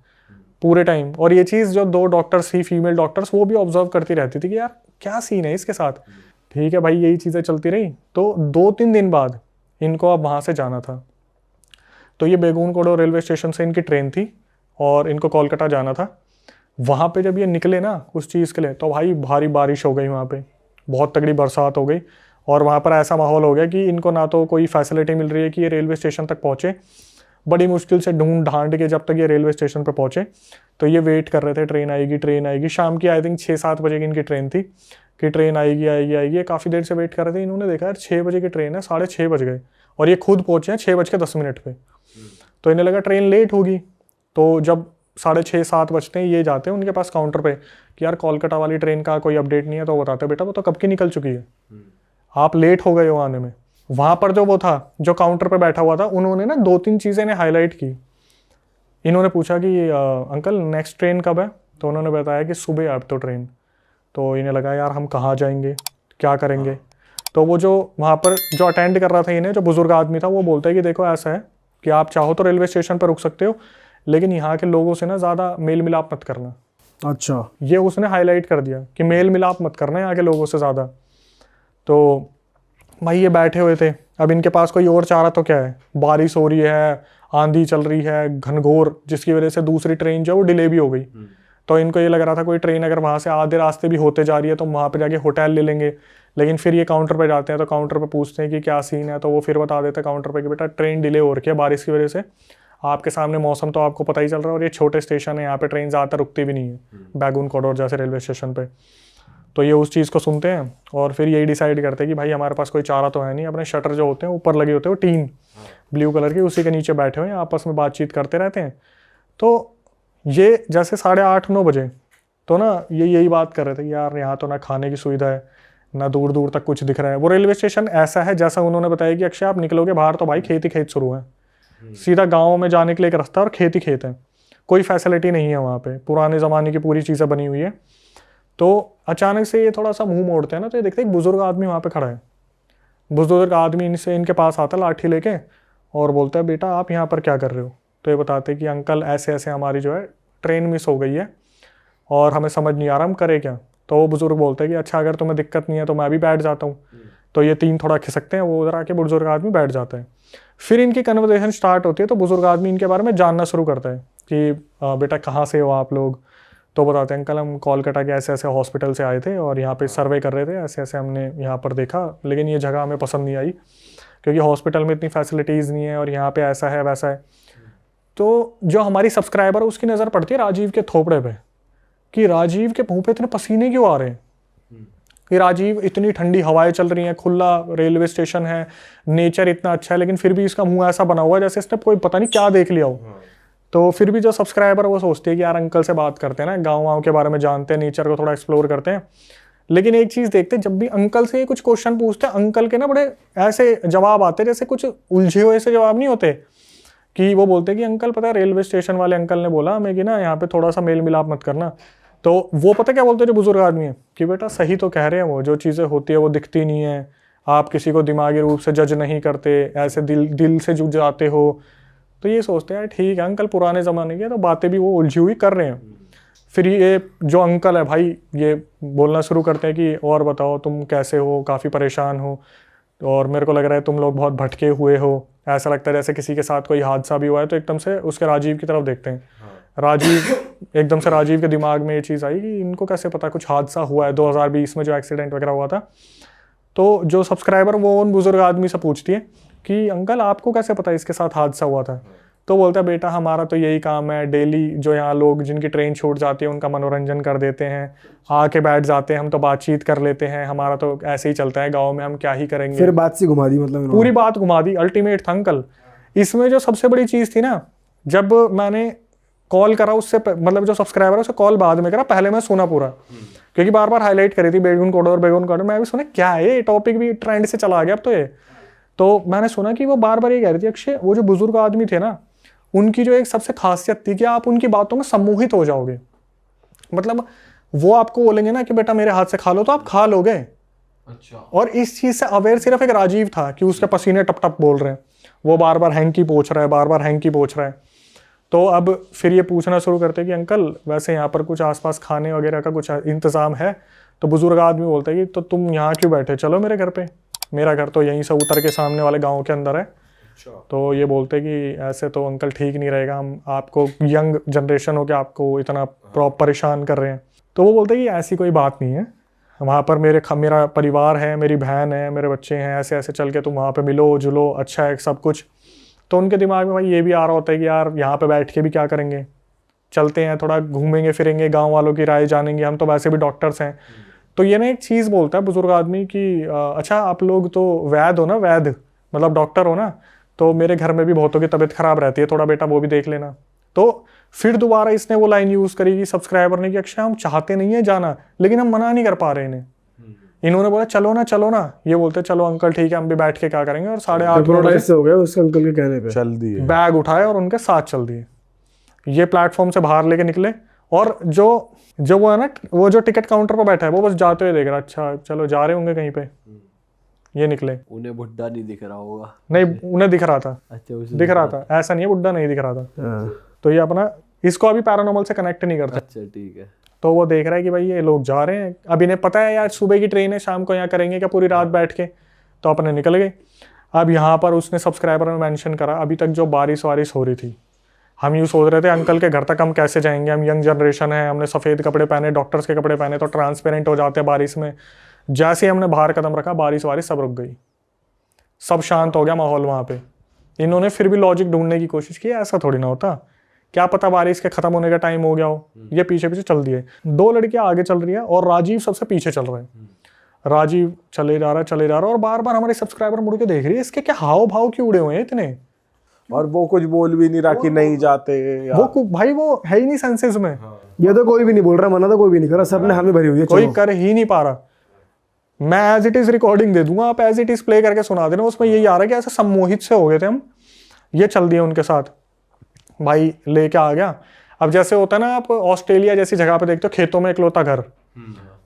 पूरे टाइम। और ये चीज़ जो 2 डॉक्टर्स थी, फीमेल डॉक्टर्स, वो भी ऑब्जर्व करती रहती थी कि यार क्या सीन है इसके साथ। ठीक है भाई, यही चीज़ें चलती रही। तो 2-3 दिन बाद इनको अब वहाँ से जाना था। तो ये बेगून कोडो रेलवे स्टेशन से इनकी ट्रेन थी और इनको कोलकाता जाना था। वहाँ पे जब ये निकले ना उस चीज़ के लिए, तो भाई भारी बारिश हो गई वहाँ पे, बहुत तगड़ी बरसात हो गई। और वहाँ पर ऐसा माहौल हो गया कि इनको ना तो कोई फैसिलिटी मिल रही है कि ये रेलवे स्टेशन तक पहुँचे। बड़ी मुश्किल से ढूंढ ढांड के जब तक ये रेलवे स्टेशन पर पहुँचे तो ये वेट कर रहे थे, ट्रेन आएगी ट्रेन आएगी। शाम की आई थिंक 6-7 बजे की इनकी ट्रेन थी कि ट्रेन आएगी आएगी आएगी। काफ़ी देर से वेट कर रहे थे। इन्होंने देखा यार 6 बजे की ट्रेन है, 6:30 बज गए और ये खुद पहुँचे हैं 6:10 पे। तो इन्हें लगा ट्रेन लेट होगी। तो जब 6:30-7 बजते हैं ये जाते हैं उनके पास काउंटर पे कि यार कोलकाता वाली ट्रेन का कोई अपडेट नहीं है। तो बताते बेटा वो तो कब की निकल चुकी है, आप लेट हो गए हो आने में। वहाँ पर जो वो था जो काउंटर पे बैठा हुआ था, उन्होंने ना 2-3 चीज़ें ने हाईलाइट की। इन्होंने पूछा कि अंकल नेक्स्ट ट्रेन कब है, तो उन्होंने बताया कि सुबह अब तो ट्रेन। तो इन्हें लगा यार हम कहाँ जाएंगे, क्या करेंगे। तो वो जो वहाँ पर जो अटेंड कर रहा था इन्हें, जो बुजुर्ग आदमी था, वो बोलता है कि देखो ऐसा है कि आप चाहो तो रेलवे स्टेशन पर रुक सकते हो, लेकिन यहाँ के लोगों से ना ज़्यादा मेल मिलाप मत करना। अच्छा, ये उसने हाईलाइट कर दिया कि मेल मिलाप मत करना यहाँ के लोगों से ज़्यादा। तो भाई ये बैठे हुए थे, अब इनके पास कोई और चारा तो क्या है, बारिश हो रही है, आंधी चल रही है घनघोर, जिसकी वजह से दूसरी ट्रेन जो है वो डिले भी हो गई। तो इनको ये लग रहा था कोई ट्रेन अगर वहाँ से आधे रास्ते भी होते जा रही है तो वहाँ पे जाके होटल ले लेंगे। लेकिन फिर ये काउंटर पे जाते हैं तो काउंटर पे पूछते हैं कि क्या सीन है, तो वो फिर बता देते हैं काउंटर पे कि बेटा ट्रेन डिले हो रखी है बारिश की वजह से, आपके सामने मौसम तो आपको पता ही चल रहा है और ये छोटे स्टेशन है, यहाँ पे ट्रेन ज़्यादातर रुकती भी नहीं है बेगून कोडोर जैसे रेलवे स्टेशन पे। तो ये उस चीज़ को सुनते हैं और फिर यही डिसाइड करते हैं कि भाई हमारे पास कोई चारा तो है नहीं, अपने शटर जो होते हैं ऊपर लगे होते हैं वो टीन ब्लू कलर की, उसी के नीचे बैठे हुए हैं, आपस में बातचीत करते रहते हैं। तो ये जैसे 8:30-9 बजे तो ना ये यही बात कर रहे थे यार यहाँ तो ना खाने की सुविधा है, ना दूर दूर तक कुछ दिख रहा है। वो रेलवे स्टेशन ऐसा है जैसा उन्होंने बताया कि अक्षय आप निकलोगे बाहर तो भाई खेत ही खेत शुरू है, सीधा गाँव में जाने के लिए एक रास्ता और खेत ही खेत है, कोई फैसिलिटी नहीं है वहाँ पे, पुराने ज़माने की पूरी चीज़ें बनी हुई है। तो अचानक से ये थोड़ा सा मुंह मोड़ते हैं ना, तो ये देखते हैं एक बुजुर्ग आदमी वहाँ पे खड़ा है। बुजुर्ग आदमी इनके पास आता लाठी लेके और बोलता है बेटा आप यहाँ पर क्या कर रहे हो। तो ये बताते हैं कि अंकल ऐसे ऐसे हमारी जो है ट्रेन मिस हो गई है और हमें समझ नहीं आ रहा हम करें क्या। तो वो बुजुर्ग बोलते हैं कि अच्छा अगर तुम्हें दिक्कत नहीं है तो मैं भी बैठ जाता हूँ। तो ये 3 थोड़ा खिसकते हैं, वो उधर आके बुजुर्ग आदमी बैठ जाता है। फिर इनकी कन्वर्सेशन स्टार्ट होती है। तो बुजुर्ग आदमी इनके बारे में जानना शुरू करता है कि बेटा कहाँ से हो आप लोग। तो बताते हैं अंकल हम कोलकाता के ऐसे ऐसे हॉस्पिटल से आए थे और यहाँ पे सर्वे कर रहे थे, ऐसे ऐसे हमने यहाँ पर देखा, लेकिन ये जगह हमें पसंद नहीं आई क्योंकि हॉस्पिटल में इतनी फैसिलिटीज़ नहीं है और यहाँ पे ऐसा है वैसा है। तो जो हमारी सब्सक्राइबर है उसकी नज़र पड़ती है राजीव के थोपड़े पे कि राजीव के मुँह पे इतने पसीने क्यों आ रहे हैं, कि राजीव इतनी ठंडी हवाएं चल रही हैं, खुला रेलवे स्टेशन है, नेचर इतना अच्छा है, लेकिन फिर भी इसका मुँह ऐसा बना हुआ है जैसे इसने कोई पता नहीं क्या देख लिया हो। तो फिर भी जो सब्सक्राइबर वो सोचते हैं कि यार अंकल से बात करते हैं ना, गाँव के बारे में जानते हैं, नेचर को थोड़ा एक्सप्लोर करते हैं। लेकिन एक चीज़ देखते हैं, जब भी अंकल से कुछ क्वेश्चन पूछते हैं अंकल के ना बड़े ऐसे जवाब आते हैं जैसे कुछ उलझे हुए ऐसे जवाब नहीं होते, कि वो बोलते हैं कि अंकल पता है रेलवे स्टेशन वाले अंकल ने बोला हमें कि ना यहाँ पे थोड़ा सा मेल मिलाप मत करना। तो वो पता क्या बोलते हैं जो बुजुर्ग आदमी है कि बेटा सही तो कह रहे हैं, वो जो चीज़ें होती है वो दिखती नहीं है, आप किसी को दिमागी रूप से जज नहीं करते, ऐसे दिल से जुड़ जाते हो। तो ये सोचते हैं ठीक है अंकल पुराने ज़माने के, तो बातें भी वो उलझी हुई कर रहे हैं। फिर ये जो अंकल है भाई ये बोलना शुरू करते हैं कि और बताओ तुम कैसे हो, काफ़ी परेशान हो और मेरे को लग रहा है तुम लोग बहुत भटके हुए हो, ऐसा लगता है जैसे किसी के साथ कोई हादसा भी हुआ है। तो एकदम से उसके राजीव की तरफ देखते हैं। राजीव एकदम से राजीव के दिमाग में ये चीज़ आई कि इनको कैसे पता कुछ हादसा हुआ है 2020 में जो एक्सीडेंट वगैरह हुआ था। तो जो सब्सक्राइबर वो उन बुजुर्ग आदमी से पूछती है कि अंकल आपको कैसे पता इसके साथ हादसा हुआ था। तो बोलता है बेटा हमारा तो यही काम है, डेली जो यहाँ लोग जिनकी ट्रेन छूट जाती है उनका मनोरंजन कर देते हैं, आके बैठ जाते हैं, हम तो बातचीत कर लेते हैं, हमारा तो ऐसे ही चलता है गाँव में, हम क्या ही करेंगे। फिर बात सी घुमा दी, मतलब पूरी बात घुमा दी, अल्टीमेट था अंकल। इसमें जो सबसे बड़ी चीज़ थी ना, जब मैंने कॉल करा उससे मतलब जो सब्सक्राइबर है उसे कॉल बाद में करा, पहले मैं सुना पूरा, क्योंकि बार बार हाईलाइट करी थी बेगुन कॉरिडोर, मैं भी सुना क्या है ये टॉपिक भी ट्रेंड से चला गया अब तो ये। तो मैंने सुना कि वो बार बार ये कह रही थी अक्षय, वो जो बुजुर्ग आदमी थे ना, उनकी जो एक सबसे खासियत थी कि आप उनकी बातों में सम्मोहित हो जाओगे। मतलब वो आपको बोलेंगे ना कि बेटा मेरे हाथ से खा लो, तो आप खा लोगे। अच्छा। और इस चीज से अवेयर सिर्फ एक राजीव था कि उसके पसीने टप टप बोल रहे हैं, वो बार बार हैंकी पोंछ रहा है, बार बार हैंकी पोंछ रहा है। तो अब फिर ये पूछना शुरू करते कि अंकल वैसे यहाँ पर कुछ आसपास खाने वगैरह का कुछ इंतजाम है? तो बुजुर्ग आदमी बोलता है कि तो तुम यहाँ क्यों बैठे, चलो मेरे घर पे, मेरा घर तो यहीं से उतर के सामने वाले गाँव के अंदर है। तो ये बोलते कि ऐसे तो अंकल ठीक नहीं रहेगा, हम आपको यंग जनरेशन हो के आपको इतना परेशान कर रहे हैं। तो वो बोलते कि ऐसी कोई बात नहीं है, वहाँ पर मेरा परिवार है, मेरी बहन है, मेरे बच्चे हैं, ऐसे ऐसे चल के तुम वहाँ पे मिलो जुलो, अच्छा है सब कुछ। तो उनके दिमाग में भाई ये भी आ रहा होता है कि यार यहाँ पे बैठ के भी क्या करेंगे, चलते हैं थोड़ा घूमेंगे फिरेंगे, गांव वालों की राय जानेंगे, हम तो वैसे भी डॉक्टर्स हैं। तो ये ना एक चीज़ बोलता है बुजुर्ग आदमी कि अच्छा आप लोग तो वैद हो ना, वैद मतलब डॉक्टर हो ना, तो मेरे घर में भी बहुतों की तबीयत खराब रहती है, थोड़ा बेटा वो भी देख लेना। तो फिर दोबारा इसने वो लाइन यूज़ करी कि सब्सक्राइबर ने कि अक्षय हम चाहते नहीं है जाना, लेकिन हम मना नहीं कर पा रहे इन्हें। इन्होंने बोला चलो ना, ये बोलते चलो अंकल ठीक है हम भी बैठ के क्या करेंगे, और 8:30 से हो गया उसके अंकल के कहने पे चल दिए बैग उठाए और उनके साथ चल दिए। ये प्लेटफॉर्म से बाहर लेके निकले, और जो वो है ना, वो जो टिकट काउंटर पर बैठा है वो बस जाते हुए देख रहा, अच्छा चलो जा रहे होंगे कहीं पे, ये निकले। उन्हें बुड्ढा नहीं दिख रहा होगा? नहीं उन्हें दिख रहा था, अच्छा उसे दिख रहा था, ऐसा नहीं है बुड्ढा नहीं दिख रहा था। तो ये अपना इसको अभी पैरानॉर्मल से कनेक्ट नहीं करता। अच्छा ठीक है। तो वो देख रहा है कि भाई ये लोग जा रहे हैं, अब इन्हें पता है यार सुबह की ट्रेन है, शाम को यहाँ करेंगे क्या पूरी रात बैठ के, तो अपने निकल गए। अब यहाँ पर उसने सब्सक्राइबर में मेंशन करा अभी तक जो बारिश वारिश हो रही थी, हम यूँ सोच रहे थे अंकल के घर तक हम कैसे जाएंगे, हम यंग जनरेशन है, हमने सफ़ेद कपड़े पहने, डॉक्टर्स के कपड़े पहने तो ट्रांसपेरेंट हो जाते हैं बारिश में। जैसे ही हमने बाहर कदम रखा बारिश वारिश सब रुक गई, सब शांत हो गया माहौल वहाँ पे। इन्होंने फिर भी लॉजिक ढूंढने की कोशिश की, ऐसा थोड़ी ना होता, क्या पता बारिश के खत्म होने का टाइम हो गया हो। ये पीछे पीछे चल दिए, 2 लड़कियां आगे चल रही है और राजीव सबसे पीछे चल रहे हैं। राजीव चले जा रहा है और बार बार हमारे सब्सक्राइबर मुड़ के देख रही है, इसके क्या हाव भाव क्यों उड़े हुए हैं इतने, और वो कुछ बोल भी नहीं रहा कि नहीं जाते यार। वो भाई वो है ही नहीं सेंसेस में। ये तो कोई भी नहीं बोल रहा, मना तो कोई भी नहीं कर रहा, सबने हमें भरी हुई है, कोई कर ही नहीं पा रहा। मैं एज इट इज रिकॉर्डिंग दे दूंगा, आप एज इट इज प्ले करके सुना देना, उसमें यही आ रहा है कि ऐसे सम्मोहित से हो गए थे हम। ये चल दिए उनके साथ, भाई लेके आ गया। अब जैसे होता है ना, आप ऑस्ट्रेलिया जैसी जगह पे देखते हो खेतों में इकलौता घर,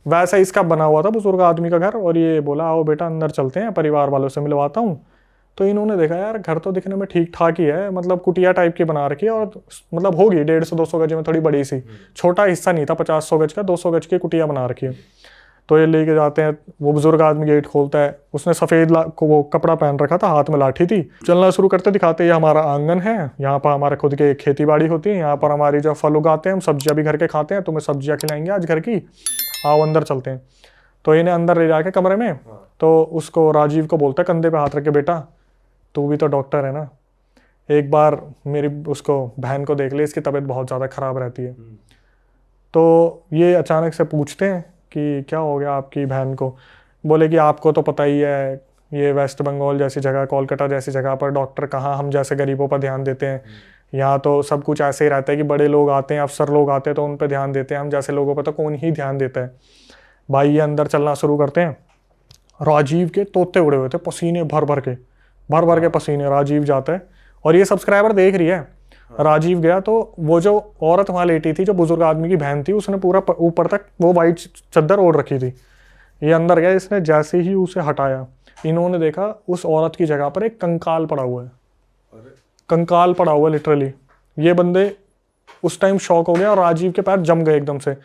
वैसा इसका बना हुआ था बुजुर्ग आदमी का घर। और ये बोला आओ बेटा अंदर चलते हैं, परिवार वालों से मिलवाता हूँ। तो इन्होंने देखा यार घर तो दिखने में ठीक ठाक ही है, मतलब कुटिया टाइप की बना रखी है, और मतलब होगी 150-200 गज में, थोड़ी बड़ी सी, छोटा हिस्सा नहीं था 50-100 गज का, 200 गज की कुटिया बना रखी है। तो ये लेके जाते हैं, वो बुजुर्ग आदमी गेट खोलता है, उसने सफ़ेद वो कपड़ा पहन रखा था, हाथ में लाठी थी। चलना शुरू करते दिखाते ये हमारा आंगन है, यहाँ पर हमारे खुद के खेती बाड़ी होती है, यहाँ पर हमारी जो फल उगाते हैं, हम सब्जियाँ भी घर के खाते हैं, तुम्हें सब्जियाँ खिलाएंगे आज घर की, आओ अंदर चलते हैं। तो इन्हें अंदर ले जाके कमरे में, तो उसको राजीव को बोलता है कंधे पे हाथ रख के, बेटा तू भी तो डॉक्टर है ना, एक बार मेरी उसको बहन को देख ले, इसकी तबीयत बहुत ज़्यादा ख़राब रहती है। तो ये अचानक से पूछते हैं कि क्या हो गया आपकी बहन को? बोले कि आपको तो पता ही है, ये वेस्ट बंगाल जैसी जगह, कोलकाता जैसी जगह पर डॉक्टर कहाँ हम जैसे गरीबों पर ध्यान देते हैं, यहाँ तो सब कुछ ऐसे ही रहता है कि बड़े लोग आते हैं, अफसर लोग आते हैं तो उन पर ध्यान देते हैं, हम जैसे लोगों पर तो कौन ही ध्यान देता है। भाई ये अंदर चलना शुरू करते हैं, राजीव के तोते उड़े हुए थे, पसीने भर भर के पसीने। राजीव जाता है और ये सब्सक्राइबर देख रही है। राजीव गया तो वो जो औरत वहाँ लेटी थी, जो बुजुर्ग आदमी की बहन थी, उसने पूरा ऊपर तक वो वाइट चादर ओढ़ रखी थी। ये अंदर गया, इसने जैसे ही उसे हटाया, इन्होंने देखा उस औरत की जगह पर एक कंकाल पड़ा हुआ है, कंकाल पड़ा हुआ लिटरली। ये बंदे उस टाइम शॉक हो गया और राजीव के पैर जम गए एकदम से।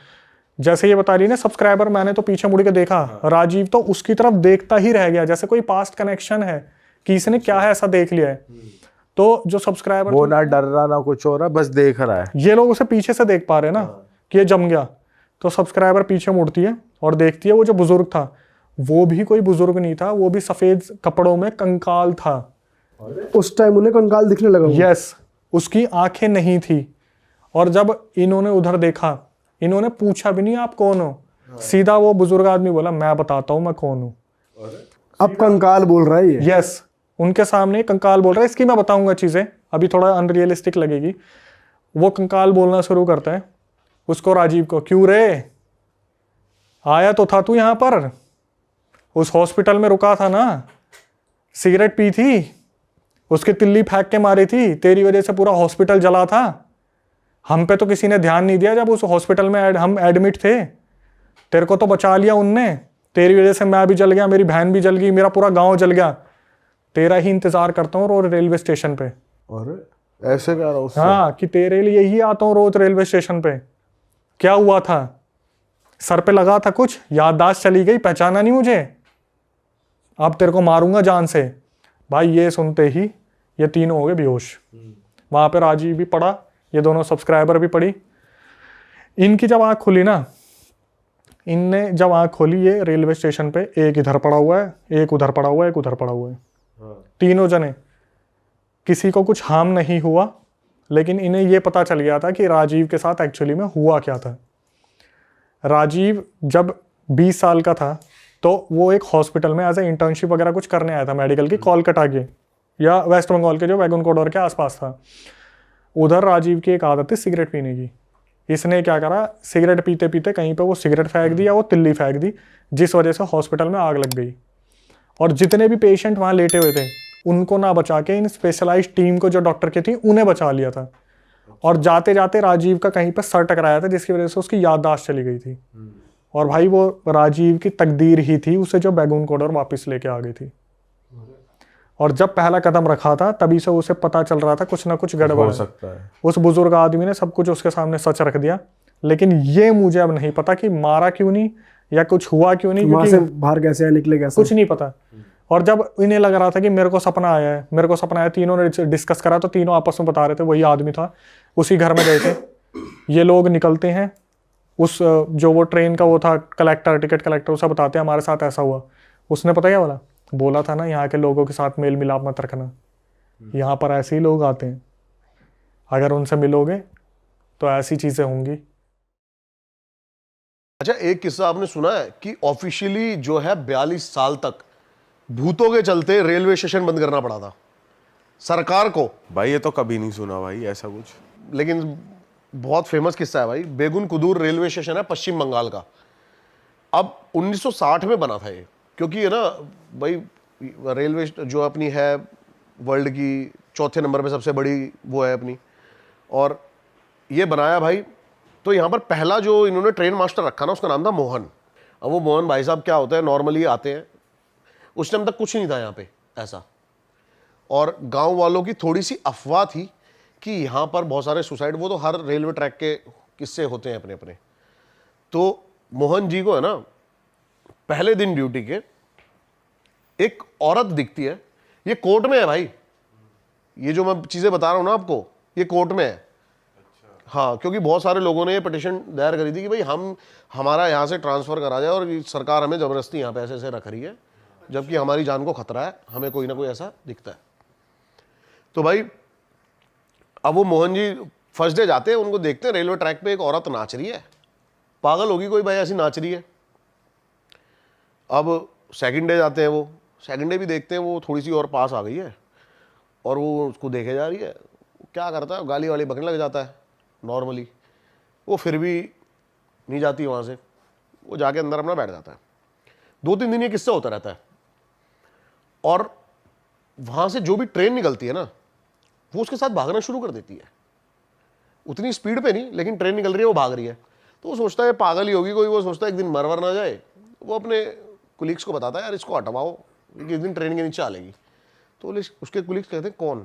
जैसे ये बता रही ना सब्सक्राइबर, मैंने तो पीछे मुड़ के देखा, राजीव तो उसकी तरफ देखता ही रह गया, जैसे कोई पास्ट कनेक्शन है कि इसने क्या है ऐसा देख लिया है। तो जो सब्सक्राइबर, वो ना डर रहा ना कुछ हो रहा, बस देख रहा है। ये लोग उसे पीछे से देख पा रहे हैं ना कि ये जम गया। तो सब्सक्राइबर पीछे मुड़ती है और देखती है वो जो बुजुर्ग था, वो भी कोई बुजुर्ग नहीं था, वो भी सफेद कपड़ों में कंकाल था। उस टाइम उन्हें कंकाल दिखने लगा। यस, उसकी आंखें नहीं थी। और जब इन्होंने उधर देखा, इन्होंने पूछा भी नहीं आप कौन हो, सीधा वो बुजुर्ग आदमी बोला मैं बताता हूँ मैं कौन हूँ। अब कंकाल बोल रहा है ये। यस, उनके सामने कंकाल बोल रहा है। इसकी मैं बताऊंगा चीजें, अभी थोड़ा अनरियलिस्टिक लगेगी। वो कंकाल बोलना शुरू करता है उसको, राजीव को, क्यों रे, आया तो था तू यहाँ पर, उस हॉस्पिटल में रुका था ना, सिगरेट पी थी, उसकी तिल्ली फेंक के मारी थी, तेरी वजह से पूरा हॉस्पिटल जला था, हम पे तो किसी ने ध्यान नहीं दिया जब उस हॉस्पिटल में हम एडमिट थे, तेरे को तो बचा लिया उनने, तेरी वजह से मैं भी जल गया, मेरी बहन भी जल गई, मेरा पूरा गांव जल गया, तेरा ही इंतजार करता हूँ रोज रेलवे स्टेशन पे। और ऐसे कह रहा हूँ हाँ, कि तेरे लिए ही आता हूँ रोज रेलवे स्टेशन पे। क्या हुआ था, सर पे लगा था कुछ, याददाश्त चली गई, पहचाना नहीं मुझे, अब तेरे को मारूंगा जान से। भाई ये सुनते ही ये तीनों हो गए बेहोश। वहां पे राजीव भी पड़ा, ये दोनों सब्सक्राइबर भी पड़ी। इनकी जब आँख खुली ना, इनने जब आँख खोली, ये रेलवे स्टेशन पे एक इधर पड़ा हुआ है, एक उधर पड़ा हुआ है, एक उधर पड़ा हुआ है, तीनों जने, किसी को कुछ हार्म नहीं हुआ, लेकिन इन्हें ये पता चल गया था कि राजीव के साथ एक्चुअली में हुआ क्या था। राजीव जब 20 साल का था तो वो एक हॉस्पिटल में एज ए इंटर्नशिप वगैरह कुछ करने आया था मेडिकल की, कोलकाता के या वेस्ट बंगाल के जो वैगन कॉरिडोर के आसपास था। उधर राजीव की एक आदत थी सिगरेट पीने की। इसने क्या करा, सिगरेट पीते पीते कहीं पे वो सिगरेट फेंक दी या वो तिल्ली फेंक दी, जिस वजह से हॉस्पिटल में आग लग गई। और जितने भी पेशेंट वहाँ लेटे हुए थे उनको ना बचा के इन स्पेशलाइज्ड टीम को जो डॉक्टर की थी उन्हें बचा लिया था। और जाते जाते राजीव का कहीं पर सर टकराया था, जिसकी वजह से उसकी याददाश्त चली गई थी। और भाई वो राजीव की तकदीर ही थी उसे जो बैगून कॉरिडोर वापस लेके आ गई थी। और जब पहला कदम रखा था तभी से उसे पता चल रहा था कुछ ना कुछ गड़बड़ हो सकता है। उस बुजुर्ग आदमी ने सब कुछ उसके सामने सच रख दिया, लेकिन ये मुझे अब नहीं पता कि मारा क्यों नहीं या कुछ हुआ क्यों नहीं, वहां से क्योंकि बाहर कैसे आए, निकले कैसे, कुछ नहीं पता। और जब इन्हें लग रहा था कि मेरे को सपना आया है, मेरे को सपना आया, तीनों ने डिस्कस करा तो तीनों आपस में बता रहे थे वही आदमी था, उसी घर में गए थे। ये लोग निकलते हैं, उस जो वो ट्रेन का वो था कलेक्टर, टिकट कलेक्टर, उसे बताते हैं हमारे साथ ऐसा हुआ। उसने पता क्या बोला था ना, यहाँ के लोगों के साथ मेल मिलाप मत रखना, यहाँ पर ऐसे ही लोग आते हैं, अगर उनसे मिलोगे तो ऐसी चीजें होंगी। अच्छा, एक किस्सा आपने सुना है कि ऑफिशियली जो है 42 साल तक भूतों के चलते रेलवे स्टेशन बंद करना पड़ा था सरकार को। भाई ये तो कभी नहीं सुना भाई ऐसा कुछ। लेकिन बहुत फेमस किस्सा है भाई। बेगुन कुदूर रेलवे स्टेशन है पश्चिम बंगाल का। अब 1960 में बना था ये, क्योंकि ये ना भाई रेलवे जो अपनी है वर्ल्ड की चौथे नंबर पे सबसे बड़ी वो है अपनी, और ये बनाया भाई। तो यहाँ पर पहला जो इन्होंने ट्रेन मास्टर रखा ना, उसका नाम था मोहन। अब वो मोहन भाई साहब क्या होता है, नॉर्मली आते हैं, उस टाइम तक कुछ नहीं था यहाँ पे ऐसा, और गांव वालों की थोड़ी सी अफवाह थी कि यहाँ पर बहुत सारे सुसाइड, वो तो हर रेलवे ट्रैक के किस्से होते हैं अपने अपने। तो मोहन जी को है ना, पहले दिन ड्यूटी के एक औरत दिखती है, ये कोर्ट में है भाई, ये जो मैं चीज़ें बता रहा हूँ ना आपको, ये कोर्ट में है। हाँ, क्योंकि बहुत सारे लोगों ने ये पिटिशन दायर करी थी कि भाई हमारा यहाँ से ट्रांसफ़र करा जाए, और सरकार हमें ज़बरदस्ती यहाँ पे ऐसे ऐसे रख रही है, जबकि हमारी जान को खतरा है, हमें कोई ना कोई ऐसा दिखता है। तो भाई अब वो मोहन जी फर्स्ट डे जाते हैं, उनको देखते हैं रेलवे ट्रैक पे एक औरत नाच रही है, पागल होगी कोई भाई, ऐसी नाच रही है। अब सेकंड डे जाते हैं, वो सेकंड डे भी देखते हैं, वो थोड़ी सी और पास आ गई है, और वो उसको देखे जा रही है। क्या करता है, गाली वाली बकने लग जाता है नॉर्मली। वो फिर भी नहीं जाती वहाँ से, वो जाके अंदर अपना बैठ जाता है। 2-3 दिन ये किस्सा होता रहता है, और वहाँ से जो भी ट्रेन निकलती है ना, वो उसके साथ भागना शुरू कर देती है। उतनी स्पीड पे नहीं, लेकिन ट्रेन निकल रही है, वो भाग रही है। तो वो सोचता है पागल ही होगी कोई, वो सोचता है एक दिन मरवर ना जाए। वो अपने कुलीग्स को बताता है, यार इसको हटवाओ, क्योंकि एक दिन ट्रेन के नीचे आ लेगी। तो उसके कुलीग्स कहते हैं कौन?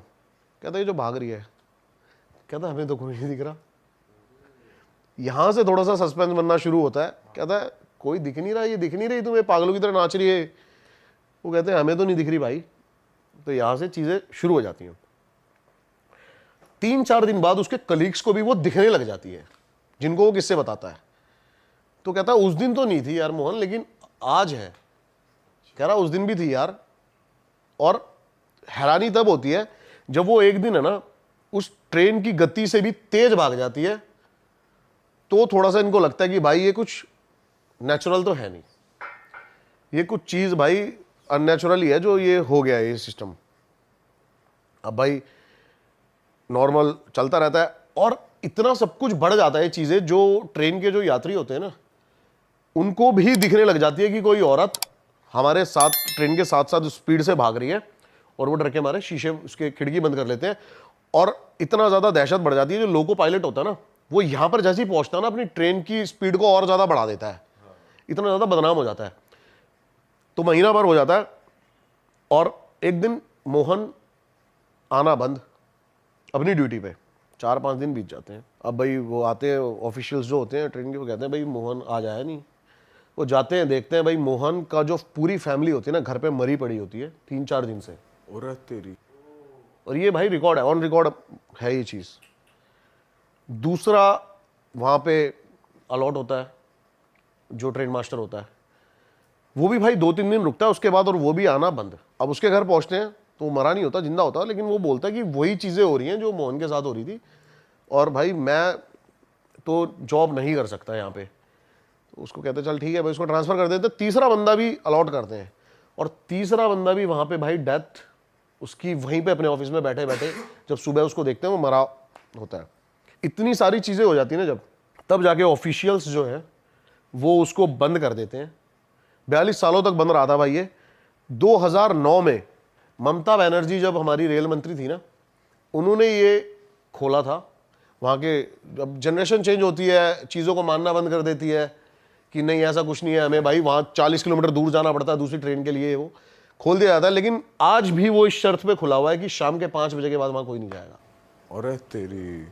कहता है ये जो भाग रही है। कहता है हमें तो कोई नहीं दिख रहा। यहाँ से थोड़ा सा सस्पेंस बनना शुरू होता है। कहता है कोई दिख नहीं रहा, ये दिख नहीं रही तुम्हें, पागलों की तरह नाच रही है। वो कहते हैं हमें तो नहीं दिख रही भाई। तो यहाँ से चीज़ें शुरू हो जाती हैं। 3-4 दिन बाद उसके कलीग्स को भी वो दिखने लग जाती है, जिनको वो किससे बताता है। तो कहता है उस दिन तो नहीं थी यार मोहन, लेकिन आज है। कह रहा उस दिन भी थी यार। और हैरानी तब होती है जब वो एक दिन है ना उस ट्रेन की गति से भी तेज भाग जाती है, तो थोड़ा सा इनको लगता है कि भाई ये कुछ नेचुरल तो है नहीं, ये कुछ चीज भाई अननेचुरल ही है जो ये हो गया है ये सिस्टम। अब भाई नॉर्मल चलता रहता है, और इतना सब कुछ बढ़ जाता है चीजें, जो ट्रेन के जो यात्री होते हैं ना उनको भी दिखने लग जाती है कि कोई औरत हमारे साथ ट्रेन के साथ साथ स्पीड से भाग रही है, और वो डर के मारे शीशे उसके खिड़की बंद कर लेते हैं। और इतना ज्यादा दहशत बढ़ जाती है, जो लोको पायलट होता है ना वो यहां पर जैसे ही पहुंचता है ना अपनी ट्रेन की स्पीड को और ज्यादा बढ़ा देता है, इतना ज्यादा बदनाम हो जाता है। तो महीना भर हो जाता है, और एक दिन मोहन आना बंद अपनी ड्यूटी पे, 4-5 दिन बीत जाते हैं। अब भाई वो आते हैं ऑफिशियल्स जो होते हैं ट्रेन के, वो कहते हैं भाई मोहन आज आया नहीं। वो जाते हैं, देखते हैं भाई मोहन का जो पूरी फैमिली होती है ना घर पे मरी पड़ी होती है 3-4 दिन से। और तेरी, और ये भाई रिकॉर्ड है, ऑन रिकॉर्ड है ये चीज़। दूसरा वहाँ पे अलॉट होता है जो ट्रेन मास्टर होता है, वो भी भाई 2-3 दिन रुकता है उसके बाद, और वो भी आना बंद। अब उसके घर पहुँचते हैं तो वो मरा नहीं होता, जिंदा होता है, लेकिन वो बोलता है कि वही चीज़ें हो रही हैं जो मोहन के साथ हो रही थी, और भाई मैं तो जॉब नहीं कर सकता यहाँ पे। तो उसको कहते चल ठीक है भाई, उसको ट्रांसफ़र कर देते। तीसरा बंदा भी अलॉट करते हैं, और तीसरा बंदा भी वहाँ पे भाई डेथ उसकी वहीं पे अपने ऑफिस में बैठे बैठे, जब सुबह उसको देखते हैं वो मरा होता है। इतनी सारी चीज़ें हो जाती हैं ना जब, तब जाके ऑफिशियल्स जो है वो उसको बंद कर देते हैं। 42 सालों तक बंद रहा था भाई ये। 2009 में ममता बनर्जी जब हमारी रेल मंत्री थी ना, उन्होंने ये खोला था। वहाँ के जब जनरेशन चेंज होती है, चीज़ों को मानना बंद कर देती है कि नहीं ऐसा कुछ नहीं है, हमें भाई वहाँ 40 किलोमीटर दूर जाना पड़ता है दूसरी ट्रेन के लिए, वो खोल दिया जाता है। लेकिन आज भी वो इस शर्त पे खुला हुआ है कि शाम के 5 बजे के बाद वहाँ कोई नहीं जाएगा। और तेरी,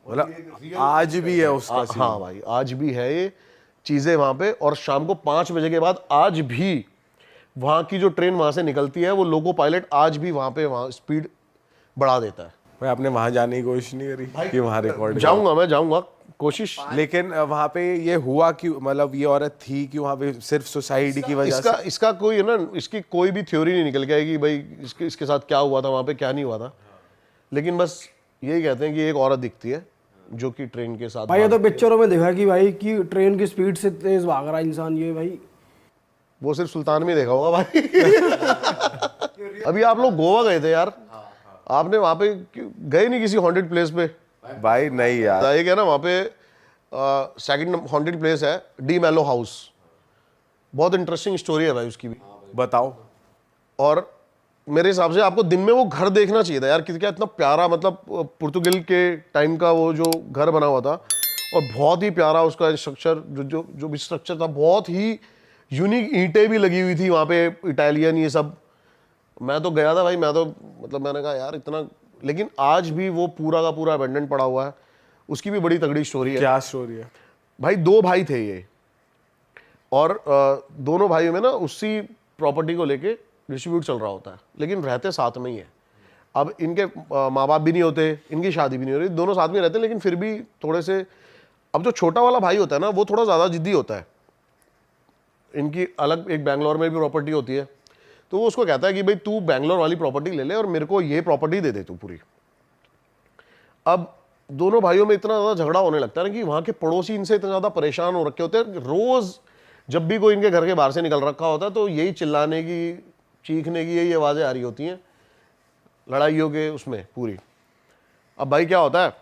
मतलब आज भी है उसका सीन। हाँ भाई आज भी है ये चीज़ें वहाँ पे, और शाम को 5 बजे के बाद आज भी वहाँ की जो ट्रेन वहाँ से निकलती है, वो लोको पायलट आज भी वहाँ पे वहाँ स्पीड बढ़ा देता है। भाई आपने वहां जाने की कोशिश नहीं करी कि वहां रिकॉर्ड? जाऊंगा, मैं जाऊंगा कोशिश। लेकिन वहां पे ये हुआ कि मतलब ये औरत थी कि वहां पे सिर्फ सुसाइड की वजह से? इसका कोई है ना, इसकी कोई भी थ्योरी नहीं निकल के आएगी कि भाई इसके साथ क्या हुआ था, वहाँ पे क्या नहीं हुआ था। लेकिन बस यही कहते हैं कि एक औरत दिखती है जो कि ट्रेन के साथ। भाई ये तो पिक्चरों में देखा कि भाई कि ट्रेन की स्पीड से तेज भाग रहा इंसान, ये भाई वो सिर्फ सुल्तान में देखा होगा भाई। अभी आप लोग गोवा गए थे यार, आपने वहाँ पे गए नहीं किसी हॉन्टेड प्लेस पे? भाई नहीं यार, एक है ना वहाँ पे सेकंड हॉन्टेड प्लेस है, डी मैलो हाउस। बहुत इंटरेस्टिंग स्टोरी है भाई उसकी भी। बताओ। और मेरे हिसाब से आपको दिन में वो घर देखना चाहिए था यार, कि क्या इतना प्यारा, मतलब पुर्तगाल के टाइम का वो जो घर बना हुआ था, और बहुत ही प्यारा उसका स्ट्रक्चर, जो भी स्ट्रक्चर था, बहुत ही यूनिक। ईंटें भी लगी हुई थी वहाँ पे, इटालियन ये सब। मैं तो गया था भाई, मैं तो मतलब मैंने कहा यार इतना, लेकिन आज भी वो पूरा का पूरा अबेंडन पड़ा हुआ है। उसकी भी बड़ी तगड़ी स्टोरी है। क्या स्टोरी है भाई? 2 भाई थे ये, और दोनों भाइयों में ना उसी प्रॉपर्टी को लेके डिस्ट्रीब्यूट चल रहा होता है, लेकिन रहते साथ में ही है। अब इनके माँ बाप भी नहीं होते, इनकी शादी भी नहीं हो रही, दोनों साथ में रहते हैं, लेकिन फिर भी थोड़े से, अब जो छोटा वाला भाई होता है ना वो थोड़ा ज़्यादा जिद्दी होता है। इनकी अलग एक बैंगलोर में भी प्रॉपर्टी होती है, तो वो उसको कहता है कि भाई तू बैंगलोर वाली प्रॉपर्टी ले ले और मेरे को ये प्रॉपर्टी दे दे तू पूरी। अब दोनों भाइयों में इतना ज़्यादा झगड़ा होने लगता है ना कि वहाँ के पड़ोसी इनसे इतना ज़्यादा परेशान हो रखे होते हैं। रोज़ जब भी कोई इनके घर के बाहर से निकल रखा होता है तो यही चिल्लाने की, चीखने की यही आवाज़ें आ रही होती हैं, लड़ाइयों के उसमें पूरी। अब भाई क्या होता है,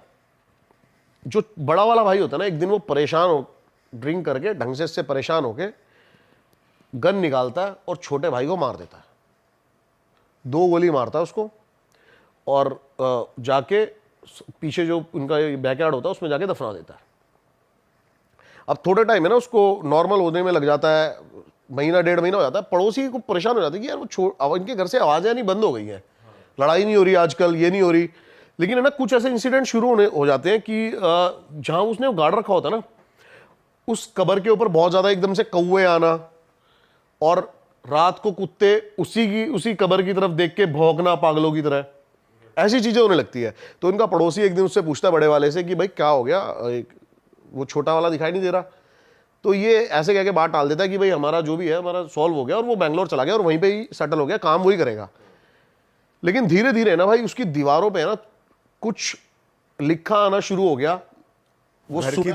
जो बड़ा वाला भाई होता है ना, एक दिन वो परेशान हो, ड्रिंक करके ढंग से इससे परेशान होके गन निकालता है और छोटे भाई को मार देता है। 2 गोली मारता है उसको, और जाके पीछे जो उनका बैकयार्ड होता है उसमें जाके दफना देता है। अब थोड़े टाइम है ना उसको नॉर्मल होने में लग जाता है, महीना 1.5 महीना हो जाता है। पड़ोसी को परेशान हो जाते हैं कि यार वो इनके घर से आवाज़ें नहीं बंद हो गई हैं, लड़ाई नहीं हो रही आजकल, ये नहीं हो रही। लेकिन है ना कुछ ऐसे इंसिडेंट शुरू हो जाते हैं कि जहाँ उसने गाड़ रखा होता है ना, उस कब्र के ऊपर बहुत ज़्यादा एकदम से कौवे आना, और रात को कुत्ते उसी कब्र की तरफ देख के भौंकना पागलों की तरह, ऐसी चीजें होने लगती है। तो इनका पड़ोसी एक दिन उससे पूछता है बड़े वाले से कि भाई क्या हो गया, वो छोटा वाला दिखाई नहीं दे रहा। तो ये ऐसे कह के बात टाल देता है कि भाई हमारा जो भी है हमारा सॉल्व हो गया, और वो बैंगलोर चला गया और वहीं पे ही सेटल हो गया, काम वही करेगा। लेकिन धीरे धीरे ना भाई उसकी दीवारों पे ना कुछ लिखा आना शुरू हो गया। वो घर की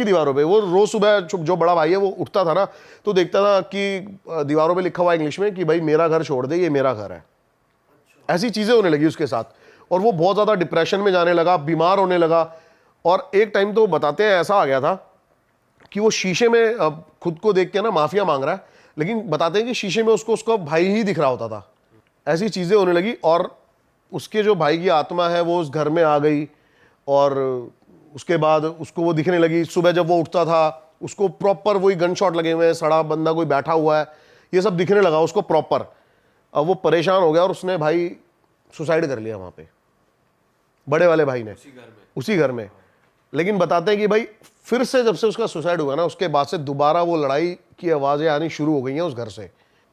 दीवारों पे वो रोज सुबह जो बड़ा भाई है वो उठता था ना, तो देखता था कि दीवारों पे लिखा हुआ इंग्लिश में कि भाई मेरा घर छोड़ दे, ये मेरा घर है। ऐसी चीजें होने लगी उसके साथ। और वो बहुत ज़्यादा डिप्रेशन में जाने लगा, बीमार होने लगा। और एक टाइम तो बताते हैं ऐसा आ गया था कि वो शीशे में खुद को देख के ना माफिया मांग रहा है, लेकिन बताते हैं कि शीशे में उसको उसका भाई ही दिख रहा होता था। ऐसी चीज़ें होने लगी और उसके जो भाई की आत्मा है वो उस घर में आ गई और उसके बाद उसको वो दिखने लगी। सुबह जब वो उठता था उसको प्रॉपर वही गन शॉट लगे हुए हैं, सड़ा बंदा कोई बैठा हुआ है, ये सब दिखने लगा उसको प्रॉपर। अब वो परेशान हो गया और उसने भाई सुसाइड कर लिया वहाँ पे, बड़े वाले भाई ने, उसी घर में। लेकिन बताते हैं कि भाई फिर से जब से उसका सुसाइड हुआ ना, उसके बाद से दोबारा वो लड़ाई की आवाज़ें आनी शुरू हो गई हैं उस घर से।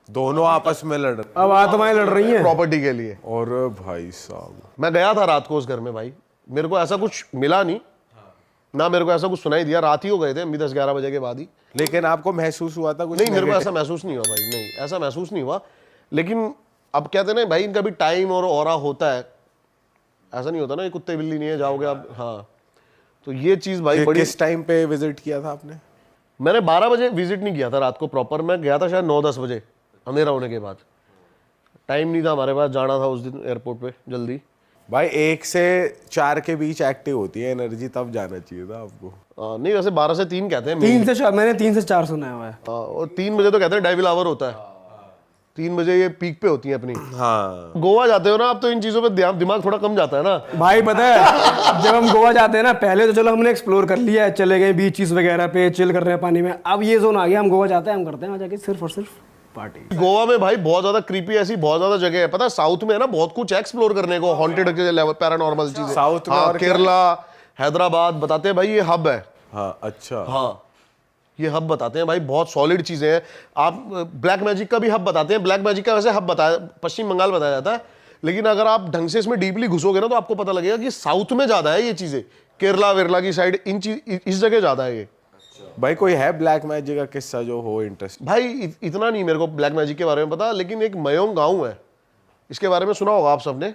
दोनों आपस में लड़ रहे अब आत्माएं लड़ रही हैं प्रॉपर्टी के लिए। और भाई साहब मैं गया था रात को उस घर में भाई, मेरे को ऐसा कुछ मिला नहीं ना, मेरे को ऐसा कुछ सुनाई दिया। रात ही हो गए थे हम भी 10-11 बजे के बाद ही। लेकिन आपको महसूस हुआ था कुछ? नहीं, मेरे को ऐसा महसूस नहीं हुआ भाई, नहीं ऐसा महसूस नहीं हुआ। लेकिन अब कहते हैं ना भाई, इनका भी टाइम और ऑरा होता है, ऐसा नहीं होता ना, ये कुत्ते बिल्ली नहीं है जाओगे आप। हाँ, तो ये चीज़ भाई बड़ी। किस टाइम पे विजिट किया था आपने? मैंने 12 बजे विजिट नहीं किया था रात को प्रॉपर, मैं गया था शायद 9-10 बजे अंधेरा होने के बाद। टाइम नहीं था हमारे पास, जाना था उस दिन एयरपोर्ट पे जल्दी। भाई 1 से 4 के बीच एक्टिव होती है एनर्जी, तब जाना चाहिए था आपको। नहीं वैसे 12 से 3 कहते हैं। 3 से 4, मैंने 3 से 4 सुना हुआ है। और 3 बजे तो कहते हैं डेविल आवर होता है, 3 बजे ये पीक पे होती है अपनी। हाँ, गोवा जाते हो ना आप, तो इन चीज़ों पे दिमाग थोड़ा कम जाता है ना भाई पता है जब हम गोवा जाते हैं ना, पहले तो चलो हमने एक्सप्लोर कर लिया है, चले गए बीचेस वगैरह पे, चिल कर रहे हैं पानी में। अब ये जोन आ गया, हम गोवा जाते हैं, हम करते हैं वहाँ जाके सिर्फ और सिर्फ पार्टी। गोवा में भाई बहुत ज्यादा क्रीपी ऐसी बहुत ज्यादा जगह है, पता है साउथ में है ना बहुत कुछ एक्सप्लोर करने को, हॉन्टेड के लेवल, पैरानॉर्मल चीजें साउथ में। हाँ, और केरला, हैदराबाद बताते हैं भाई ये हब है। हाँ अच्छा। हाँ, ये हब बताते हैं भाई, बहुत सॉलिड चीजें हैं। आप ब्लैक मैजिक का भी हब बताते हैं, ब्लैक मैजिक का वैसे हब बताया पश्चिम बंगाल बताया जाता है, लेकिन अगर आप ढंग से इसमें डीपली घुसोगे ना तो आपको पता लगेगा कि साउथ में ज्यादा है ये चीजें, केरला वेरला की साइड, इस जगह ज्यादा है ये। भाई कोई है ब्लैक मैजिक का किस्सा जो हो इंटरेस्ट? भाई इतना नहीं मेरे को ब्लैक मैजिक के बारे में पता, लेकिन एक मयोंग गांव है, इसके बारे में सुना होगा आप सबने।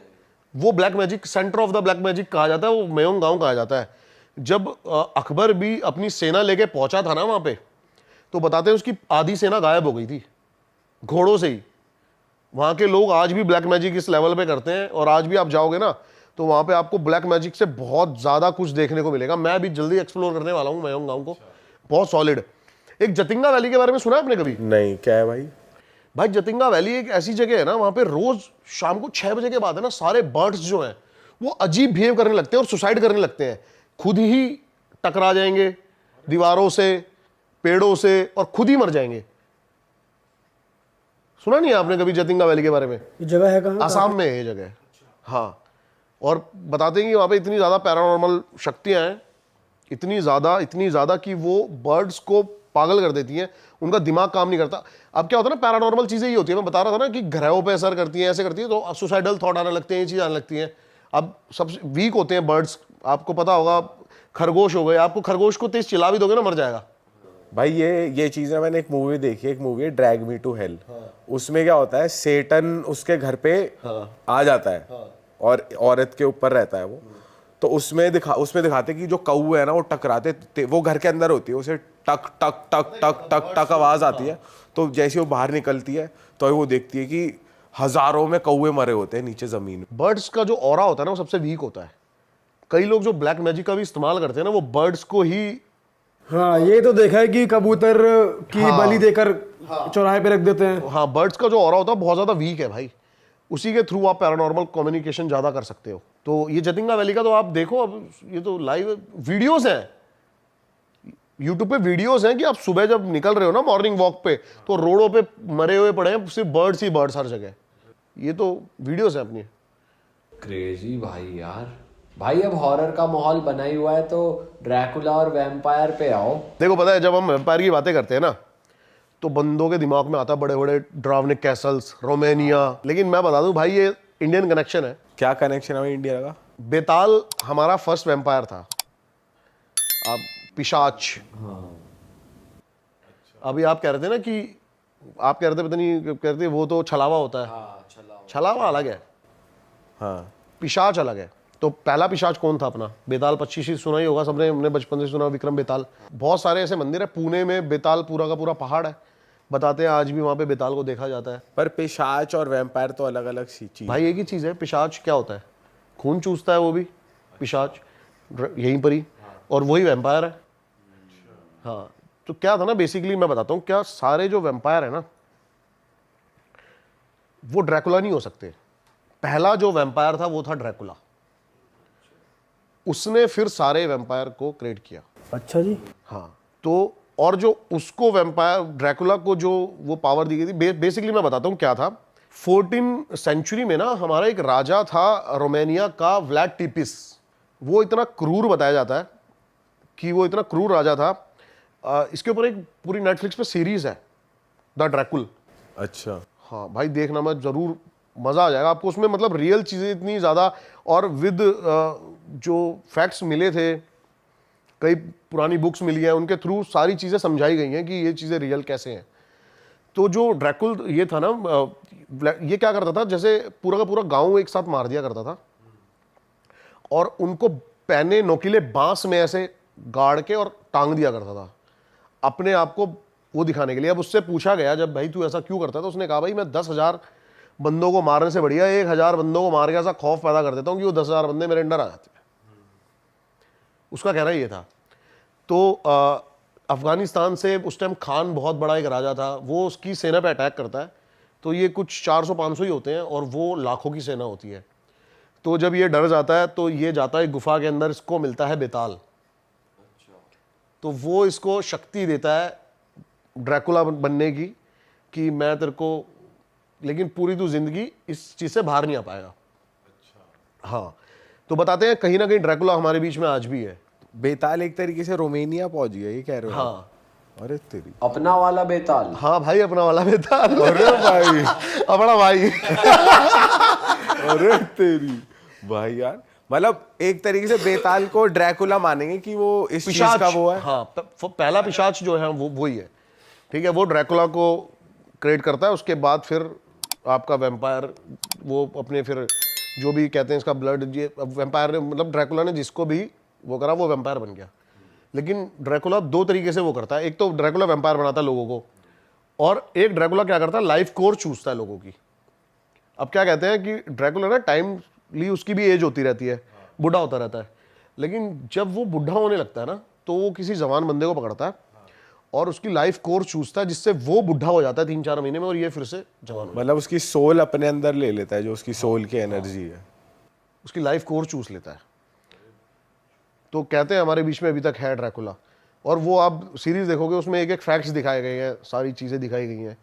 वो black magic, centre of the black magic कहा जाता है, वो मयोंग गांव कहा जाता है। जब अकबर भी अपनी सेना लेके पहुंचा था ना वहां पे, तो बताते हैं उसकी आधी सेना गायब हो गई थी घोड़ों से ही। वहां के लोग आज भी ब्लैक मैजिक इस लेवल पे करते हैं, और आज भी आप जाओगे ना तो वहां पे आपको ब्लैक मैजिक से बहुत ज्यादा कुछ देखने को मिलेगा। मैं भी जल्दी एक्सप्लोर करने वाला हूँ मयोंग गांव को, बहुत सॉलिड। एक जतिंगा वैली के बारे में सुना है आपने कभी? नहीं, क्या है भाई? भाई जतिंगा वैली एक ऐसी जगह है ना, वहां पे रोज शाम को 6 बजे के बाद है ना, सारे बर्ड्स जो हैं वो अजीब बिहेव करने लगते हैं और सुसाइड करने लगते हैं, खुद ही टकरा जाएंगे दीवारों से, पेड़ों से, और खुद ही मर जाएंगे। सुना नहीं है आपने कभी जतिंगा वैली के बारे में? ये जगह है कहाँ? आसाम में है ये जगह। हाँ, और बताते हैं कि वहां पे इतनी ज्यादा पैरानॉर्मल शक्तियां हैं, इतनी ज्यादा कि वो बर्ड्स को पागल कर देती हैं, उनका दिमाग काम नहीं करता। अब क्या होता है ना, पैरानॉर्मल चीजें ये होती है, मैं बता रहा था ना कि ग्रहों पे असर करती हैं, ऐसे करती है, तो सुसाइडल थॉट आने लगते हैं, ये चीज आने लगती है। अब सबसे वीक होते हैं बर्ड्स, आपको पता होगा, खरगोश हो गए, आपको खरगोश को तेज चिल्ला भी दोगे ना मर जाएगा। भाई ये चीज ना, मैंने एक मूवी देखी है, एक मूवी है ड्रैग मी टू हेल। उसमें क्या होता है, सेटन उसके घर पे आ जाता है और औरत के ऊपर रहता है वो। तो उसमें दिखाते कि जो कौवे है ना वो टकराते, वो घर के अंदर होती है, उसे टक टक टक टक टक टक आवाज आती है, तो जैसे वो बाहर निकलती है तो वो देखती है कि हजारों में कौवे मरे होते हैं नीचे जमीन में। बर्ड्स का जो ऑरा होता है ना वो सबसे वीक होता है। कई लोग जो ब्लैक मैजिक का भी इस्तेमाल करते हैं ना, वो बर्ड्स को ही। हाँ, ये तो देखा है कि कबूतर की बलि देकर चौराहे पे रख देते हैं। हाँ, बर्ड्स का जो ऑरा होता है बहुत ज्यादा वीक है भाई, उसी के थ्रू आप पैरानॉर्मल कम्युनिकेशन ज्यादा कर सकते हो। तो ये जतिंगा वैली का तो आप देखो, अब ये तो लाइव वीडियोस हैं, यूट्यूब पे वीडियोस हैं कि आप सुबह जब निकल रहे हो ना मॉर्निंग वॉक पे, तो रोडों पे मरे हुए पड़े हैं सिर्फ बर्ड्स ही बर्ड्स हर जगह। ये तो वीडियोस हैं अपनी। क्रेजी भाई यार। भाई अब हॉरर का माहौल बना ही हुआ है, तो ड्रैकुला और वैम्पायर पे आओ। देखो पता है, जब हम वैम्पायर की बातें करते हैं ना, तो बंदों के दिमाग में आता है बड़े बड़े ड्रावनिक कैसल्स, रोमानिया। लेकिन मैं बता दूं भाई, ये इंडियन कनेक्शन है। क्या कनेक्शन है भाई इंडिया का? बेताल हमारा फर्स्ट वैम्पायर था। अब पिशाच। अभी आप कह रहे थे ना कि आप कह रहे थे, पता नहीं कह रहे थे, वो तो छलावा होता है। छलावा अलग है, हाँ, पिशाच अलग है। तो पहला पिशाच कौन था अपना? बेताल 25 सुना ही होगा सबने, हमने बचपन से सुना, विक्रम बेताल। बहुत सारे ऐसे मंदिर है पुणे में, बेताल पूरा का पूरा पहाड़ है, बताते हैं आज भी वहां पे बेताल को देखा जाता है। पर पिशाच और वैम्पायर तो अलग अलग सी चीज। भाई एक ही चीज है, पिशाच क्या होता है? खून चूसता है वो भी पिशाच यहीं पर ही, और वही वैम्पायर है। हाँ, तो क्या था ना, बेसिकली मैं बताता हूँ, क्या सारे जो वैम्पायर है ना वो ड्रैकुला नहीं हो सकते। पहला जो वैम्पायर था वो था ड्रैकुला, उसने फिर सारे वैम्पायर को क्रिएट किया। अच्छा जी। हाँ, तो और जो उसको वैम्पायर ड्रैकुला को जो वो पावर दी गई थी, बेसिकली मैं बताता हूँ क्या था। 14th सेंचुरी में ना हमारा एक राजा था रोमानिया का, व्लाड टिपिस। वो इतना क्रूर बताया जाता है कि वो इतना क्रूर राजा था। इसके ऊपर एक पूरी नेटफ्लिक्स पे सीरीज है, द ड्रैकुल। अच्छा। हाँ भाई, देखना, मैं जरूर, मजा आ जाएगा आपको उसमें। मतलब रियल चीजें इतनी ज्यादा, और विद जो फैक्ट्स मिले थे, कई पुरानी बुक्स मिली हैं, उनके थ्रू सारी चीजें समझाई गई हैं कि ये चीजें रियल कैसे हैं। तो जो ड्रैकुल ये था ना, ये क्या करता था, जैसे पूरा का पूरा गांव एक साथ मार दिया करता था, और उनको पैने नोकीले बांस में ऐसे गाड़ के और टांग दिया करता था, अपने आप को वो दिखाने के लिए। अब उससे पूछा गया, जब भाई तू ऐसा क्यों करता है, तो उसने कहा भाई मैं 10,000 बंदों को मारने से बढ़िया 1,000 बंदों को मार के ऐसा खौफ पैदा कर देता हूँ कि वो 10,000 बंदे मेरे अंडर आ जाते हैं। उसका कहना ये था। तो अफगानिस्तान से उस टाइम खान बहुत बड़ा एक राजा था, वो उसकी सेना पे अटैक करता है, तो ये कुछ 400-500 ही होते हैं और वो लाखों की सेना होती है। तो जब ये डर जाता है तो ये जाता है गुफा के अंदर, इसको मिलता है बेताल। तो वो इसको शक्ति देता है ड्रैकुला बनने की, कि मैं तेरे को, लेकिन पूरी तू जिंदगी इस चीज से बाहर नहीं आ पाएगा। हाँ, तो बताते हैं कहीं ना कहीं ड्रैकुला हमारे बीच में आज भी है। बेताल एक तरीके से रोमानिया पहुंच गया, ये कह रहे हो? हाँ, अरे तेरी। अपना वाला बेताल। हाँ भाई, अपना वाला बेताल। अरे भाई, अपना भाई। अरे तेरी भाई यार, मतलब एक तरीके से बेताल को ड्रैकुला मानेंगे कि वो इस चीज का वो है। हाँ, पहला पिशाच जो है वो ही है, ठीक है। वो ड्रैकुला को क्रिएट करता है, उसके बाद फिर आपका वैम्पायर, वो अपने फिर जो भी कहते हैं इसका ब्लड, ये वैम्पायर ने, मतलब ड्रैकुला ने जिसको भी वो करा वो वैम्पायर बन गया। लेकिन ड्रैकुला 2 तरीके से वो करता है, एक तो ड्रैकुला वैम्पायर बनाता है लोगों को, और एक ड्रैकुला क्या करता है, लाइफ कोर चूसता है लोगों की। अब क्या कहते हैं कि ड्रैकुला ना टाइमली उसकी भी एज होती रहती है, बूढ़ा होता रहता है, लेकिन जब वो बूढ़ा होने लगता है ना, तो वो किसी जवान बंदे को पकड़ता है और उसकी लाइफ कोर चूसता है, जिससे वो बूढ़ा हो जाता है 3-4 महीने में, और ये फिर से जवान हो जाता है। मतलब उसकी सोल अपने अंदर ले लेता है, जो उसकी सोल की एनर्जी है, उसकी लाइफ कोर चूस लेता है। तो कहते हैं हमारे बीच में अभी तक है ड्रैकुला, और वो आप सीरीज देखोगे उसमें एक एक फैक्ट्स दिखाए गए हैं, सारी चीजें दिखाई गई हैं।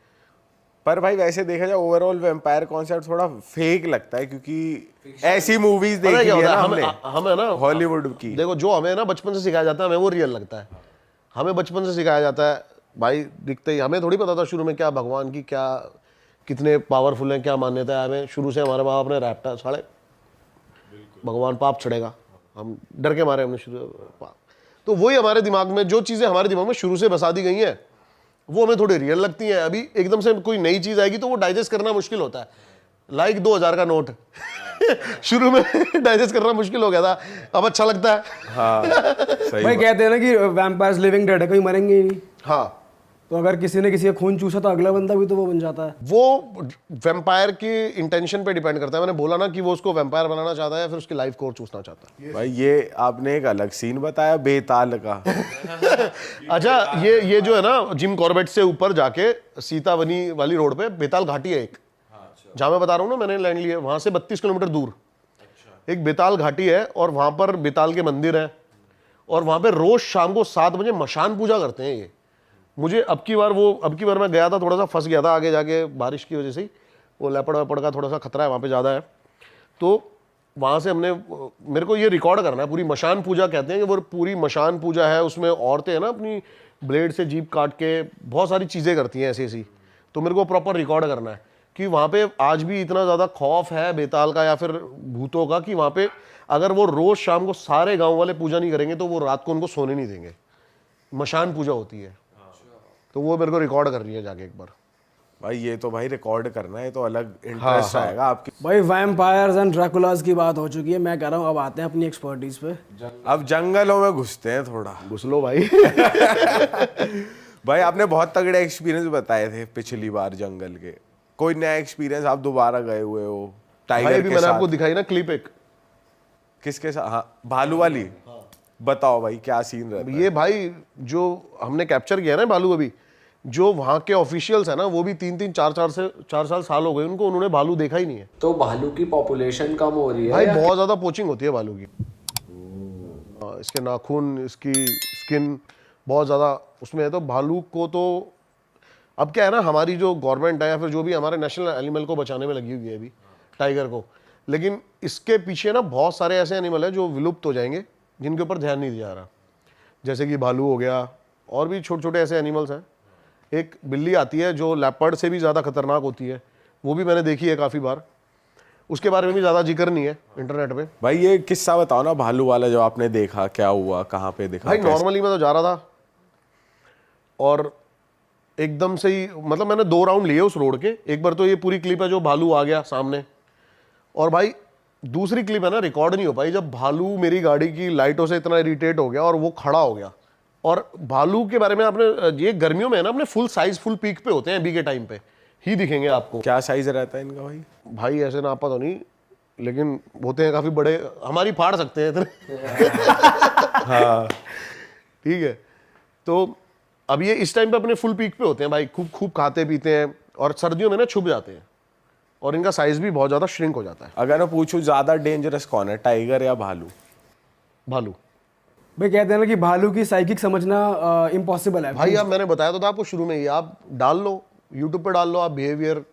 पर भाई वैसे देखा जाए ओवरऑल वैम्पायर कॉन्सेप्ट थोड़ा फेक लगता है, क्योंकि ऐसी मूवीज पता है देखी क्या है होता ना है, हमने हमें ना हॉलीवुड की। देखो, जो हमें ना बचपन से सिखाया जाता है हमें वो रियल लगता है। हमें बचपन से सिखाया जाता है भाई, दिखते ही, हमें थोड़ी पता था शुरू में क्या भगवान की क्या कितने पावरफुल हैं, क्या मान्यता है। हमें शुरू से हमारे माँ बाप ने रैपटा साढ़े भगवान पाप चढ़ेगा, हम डर के मारे हमने शुरू। तो वही हमारे दिमाग में, जो चीज़ें हमारे दिमाग में शुरू से बसा दी गई हैं वो हमें थोड़ी रियल लगती हैं। अभी एकदम से कोई नई चीज़ आएगी तो वो डाइजेस्ट करना मुश्किल होता है। लाइक 2000 का नोट शुरू में डाइजेस्ट करना मुश्किल हो गया था, अब अच्छा लगता है। हाँ सही भाई कहते हैं ना कि वैम्पायर्स लिविंग डेड है, कोई मरेंगे ही नहीं। हाँ, तो अगर किसी ने किसी का खून चूसा तो अगला बंदा भी तो वो बन जाता है। वो वैम्पायर की इंटेंशन पे डिपेंड करता है। मैंने बोला ना कि वो उसको वैम्पायर बनाना चाहता है या फिर उसकी लाइफ कोर चूसना चाहता है। भाई ये आपने एक अलग सीन बताया बेताल का। अच्छा, ये जो है ना, जिम कॉर्बेट से ऊपर जाके सीतावनी वाली रोड पे बेताल घाटी है एक, जहां मैं बता रहा हूँ ना मैंने लैंड लिया, वहां से 32 किलोमीटर दूर एक बेताल घाटी है, और वहां पर बेताल के मंदिर है, और वहां पे रोज शाम को 7 बजे मशान पूजा करते हैं। ये मुझे अब की बार मैं गया था, थोड़ा सा फंस गया था आगे जाके बारिश की वजह से ही, वो लेपड़ वेपड़ का थोड़ा सा खतरा है वहाँ पे ज़्यादा है। तो वहाँ से मेरे को ये रिकॉर्ड करना है, पूरी मशान पूजा कहते हैं कि वो पूरी मशान पूजा है। उसमें औरतें हैं ना अपनी ब्लेड से जीभ काट के बहुत सारी चीज़ें करती हैं ऐसी। तो मेरे को प्रॉपर रिकॉर्ड करना है कि वहाँ पे आज भी इतना ज़्यादा खौफ है बेताल का या फिर भूतों का, कि वहाँ पे अगर वो रोज़ शाम को सारे गाँव वाले पूजा नहीं करेंगे तो वो रात को उनको सोने नहीं देंगे। मशान पूजा होती है, तो वो मेरे को रिकॉर्ड करनी है जाके एक बार। भाई ये तो भाई रिकॉर्ड करना है, तो अलग इंटरेस्ट आएगा आपकी। भाई वैम्पायर्स एंड ड्रैकुलास की बात हो चुकी है, मैं कह रहा हूँ अब आते हैं अपनी एक्सपर्टीज पे। अब जंगलों में घुसते हैं थोड़ा। घुस लो भाई। भाई आपने बहुत तगड़े एक्सपीरियंस बताए थे पिछली बार जंगल के, कोई नया एक्सपीरियंस आप दोबारा गए हुए हो भाई टाइगर अभी के मैंने साथ? आपको दिखाई ना क्लिप एक, किसके साथ? हाँ, भालू वाली। बताओ भाई क्या सीन रहता है? ये भाई जो हमने कैप्चर किया ना भालू, अभी जो वहाँ के ऑफिशियल्स है ना, वो भी 3-3 4 साल हो गए उनको, उन्होंने भालू देखा ही नहीं है तो भालू की पॉपुलेशन कम हो रही है भाई। या बहुत ज्यादा पोचिंग होती है भालू की। इसके नाखून, इसकी स्किन बहुत ज्यादा उसमें है। तो भालू को तो अब क्या है ना, हमारी जो गवर्नमेंट है या फिर जो भी हमारे नेशनल एनिमल को बचाने में लगी हुई है अभी, टाइगर को, लेकिन इसके पीछे ना बहुत सारे ऐसे एनिमल है जो विलुप्त हो जाएंगे, जिनके ऊपर ध्यान नहीं दिया जा रहा। जैसे कि भालू हो गया, और भी छोटे छोटे ऐसे एनिमल्स हैं। एक बिल्ली आती है जो लेपर्ड से भी ज़्यादा खतरनाक होती है, वो भी मैंने देखी है काफ़ी बार। उसके बारे में भी ज़्यादा जिक्र नहीं है इंटरनेट पे। भाई ये किस्सा बताओ ना, भालू वाला जो आपने देखा, क्या हुआ, कहाँ पे देखा? भाई नॉर्मली मैं तो जा रहा था और एकदम से ही, मतलब मैंने 2 राउंड लिए उस रोड के। एक बार तो ये पूरी क्लिप है जो भालू आ गया सामने, और भाई दूसरी क्लिप है ना, रिकॉर्ड नहीं हो पाई, जब भालू मेरी गाड़ी की लाइटों से इतना इरिटेट हो गया और वो खड़ा हो गया। और भालू के बारे में आपने, ये गर्मियों में है ना, अपने फुल साइज फुल पीक पे होते हैं, अभी के टाइम पे ही दिखेंगे आपको। क्या साइज रहता है इनका भाई? भाई ऐसे नापा तो नहीं, लेकिन होते हैं काफी बड़े, हमारी फाड़ सकते हैं इतने। हाँ ठीक है, तो अब ये इस टाइम पे अपने फुल पीक पे होते हैं भाई, खूब खूब खाते पीते हैं, और सर्दियों में ना छुप जाते हैं, और इनका साइज भी बहुत ज्यादा श्रिंक हो जाता है। अगर मैं पूछूं ज्यादा डेंजरस कौन है, टाइगर या भालू? भालू। भाई कहते हैं ना कि भालू की साइकिक समझना इम्पॉसिबल है भाई अब मैंने बताया तो था आपको शुरू में ही, आप डाल लो यूट्यूब पे, डाल लो आप बिहेवियर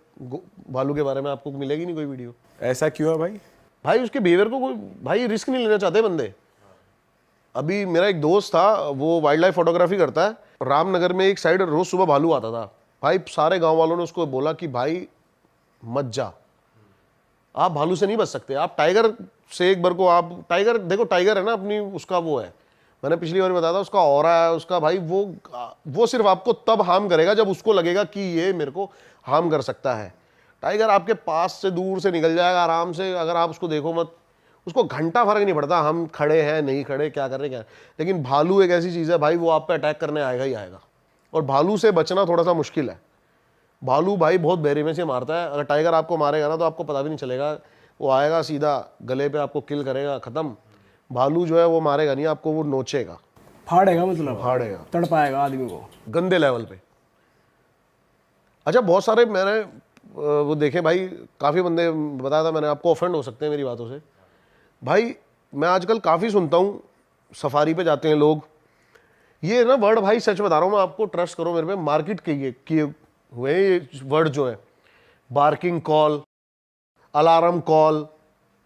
भालू के बारे में, आपको मिलेगी नहीं कोई वीडियो। ऐसा क्यों है भाई? भाई उसके बिहेवियर को कोई, भाई रिस्क नहीं लेना चाहते बंदे। अभी मेरा एक दोस्त था, वो वाइल्ड लाइफ फोटोग्राफी करता है, रामनगर में एक साइड रोज सुबह भालू आता था। भाई सारे गांव वालों ने उसको बोला कि भाई मत जा, आप भालू से नहीं बच सकते, आप टाइगर से एक बार को, आप टाइगर देखो, टाइगर है ना अपनी, उसका वो है, मैंने पिछली बार बताया था, उसका ऑरा है उसका भाई, वो सिर्फ आपको तब हार्म करेगा जब उसको लगेगा कि ये मेरे को हार्म कर सकता है। टाइगर आपके पास से दूर से निकल जाएगा आराम से, अगर आप उसको देखो मत, उसको घंटा फर्क नहीं पड़ता हम खड़े हैं नहीं खड़े, क्या कर रहे हैं क्या। लेकिन भालू एक ऐसी चीज़ है भाई, वो आप पे अटैक करने आएगा ही आएगा, और भालू से बचना थोड़ा सा मुश्किल है। भालू भाई बहुत बेरहमी से मारता है, अगर टाइगर आपको मारेगा ना तो आपको पता भी नहीं चलेगा, वो आएगा सीधा गले पे आपको किल करेगा, खत्म। भालू जो है वो मारेगा नहीं आपको, वो नोचेगा, फाड़ेगा, मतलब फाड़ेगा, तड़पाएगा आदमी को गंदे लेवल पे। अच्छा बहुत सारे मैंने वो देखे भाई, काफ़ी बंदे, बताया था मैंने आपको, ऑफेंड हो सकते हैं मेरी बातों से। भाई मैं आजकल काफ़ी सुनता हूँ, सफारी पे जाते हैं लोग, ये ना वर्ड भाई सच बता रहा हूँ मैं आपको, ट्रस्ट करो मेरे पे, मार्केट किए हुए ये वर्ड जो है, बार्किंग कॉल, अलार्म कॉल,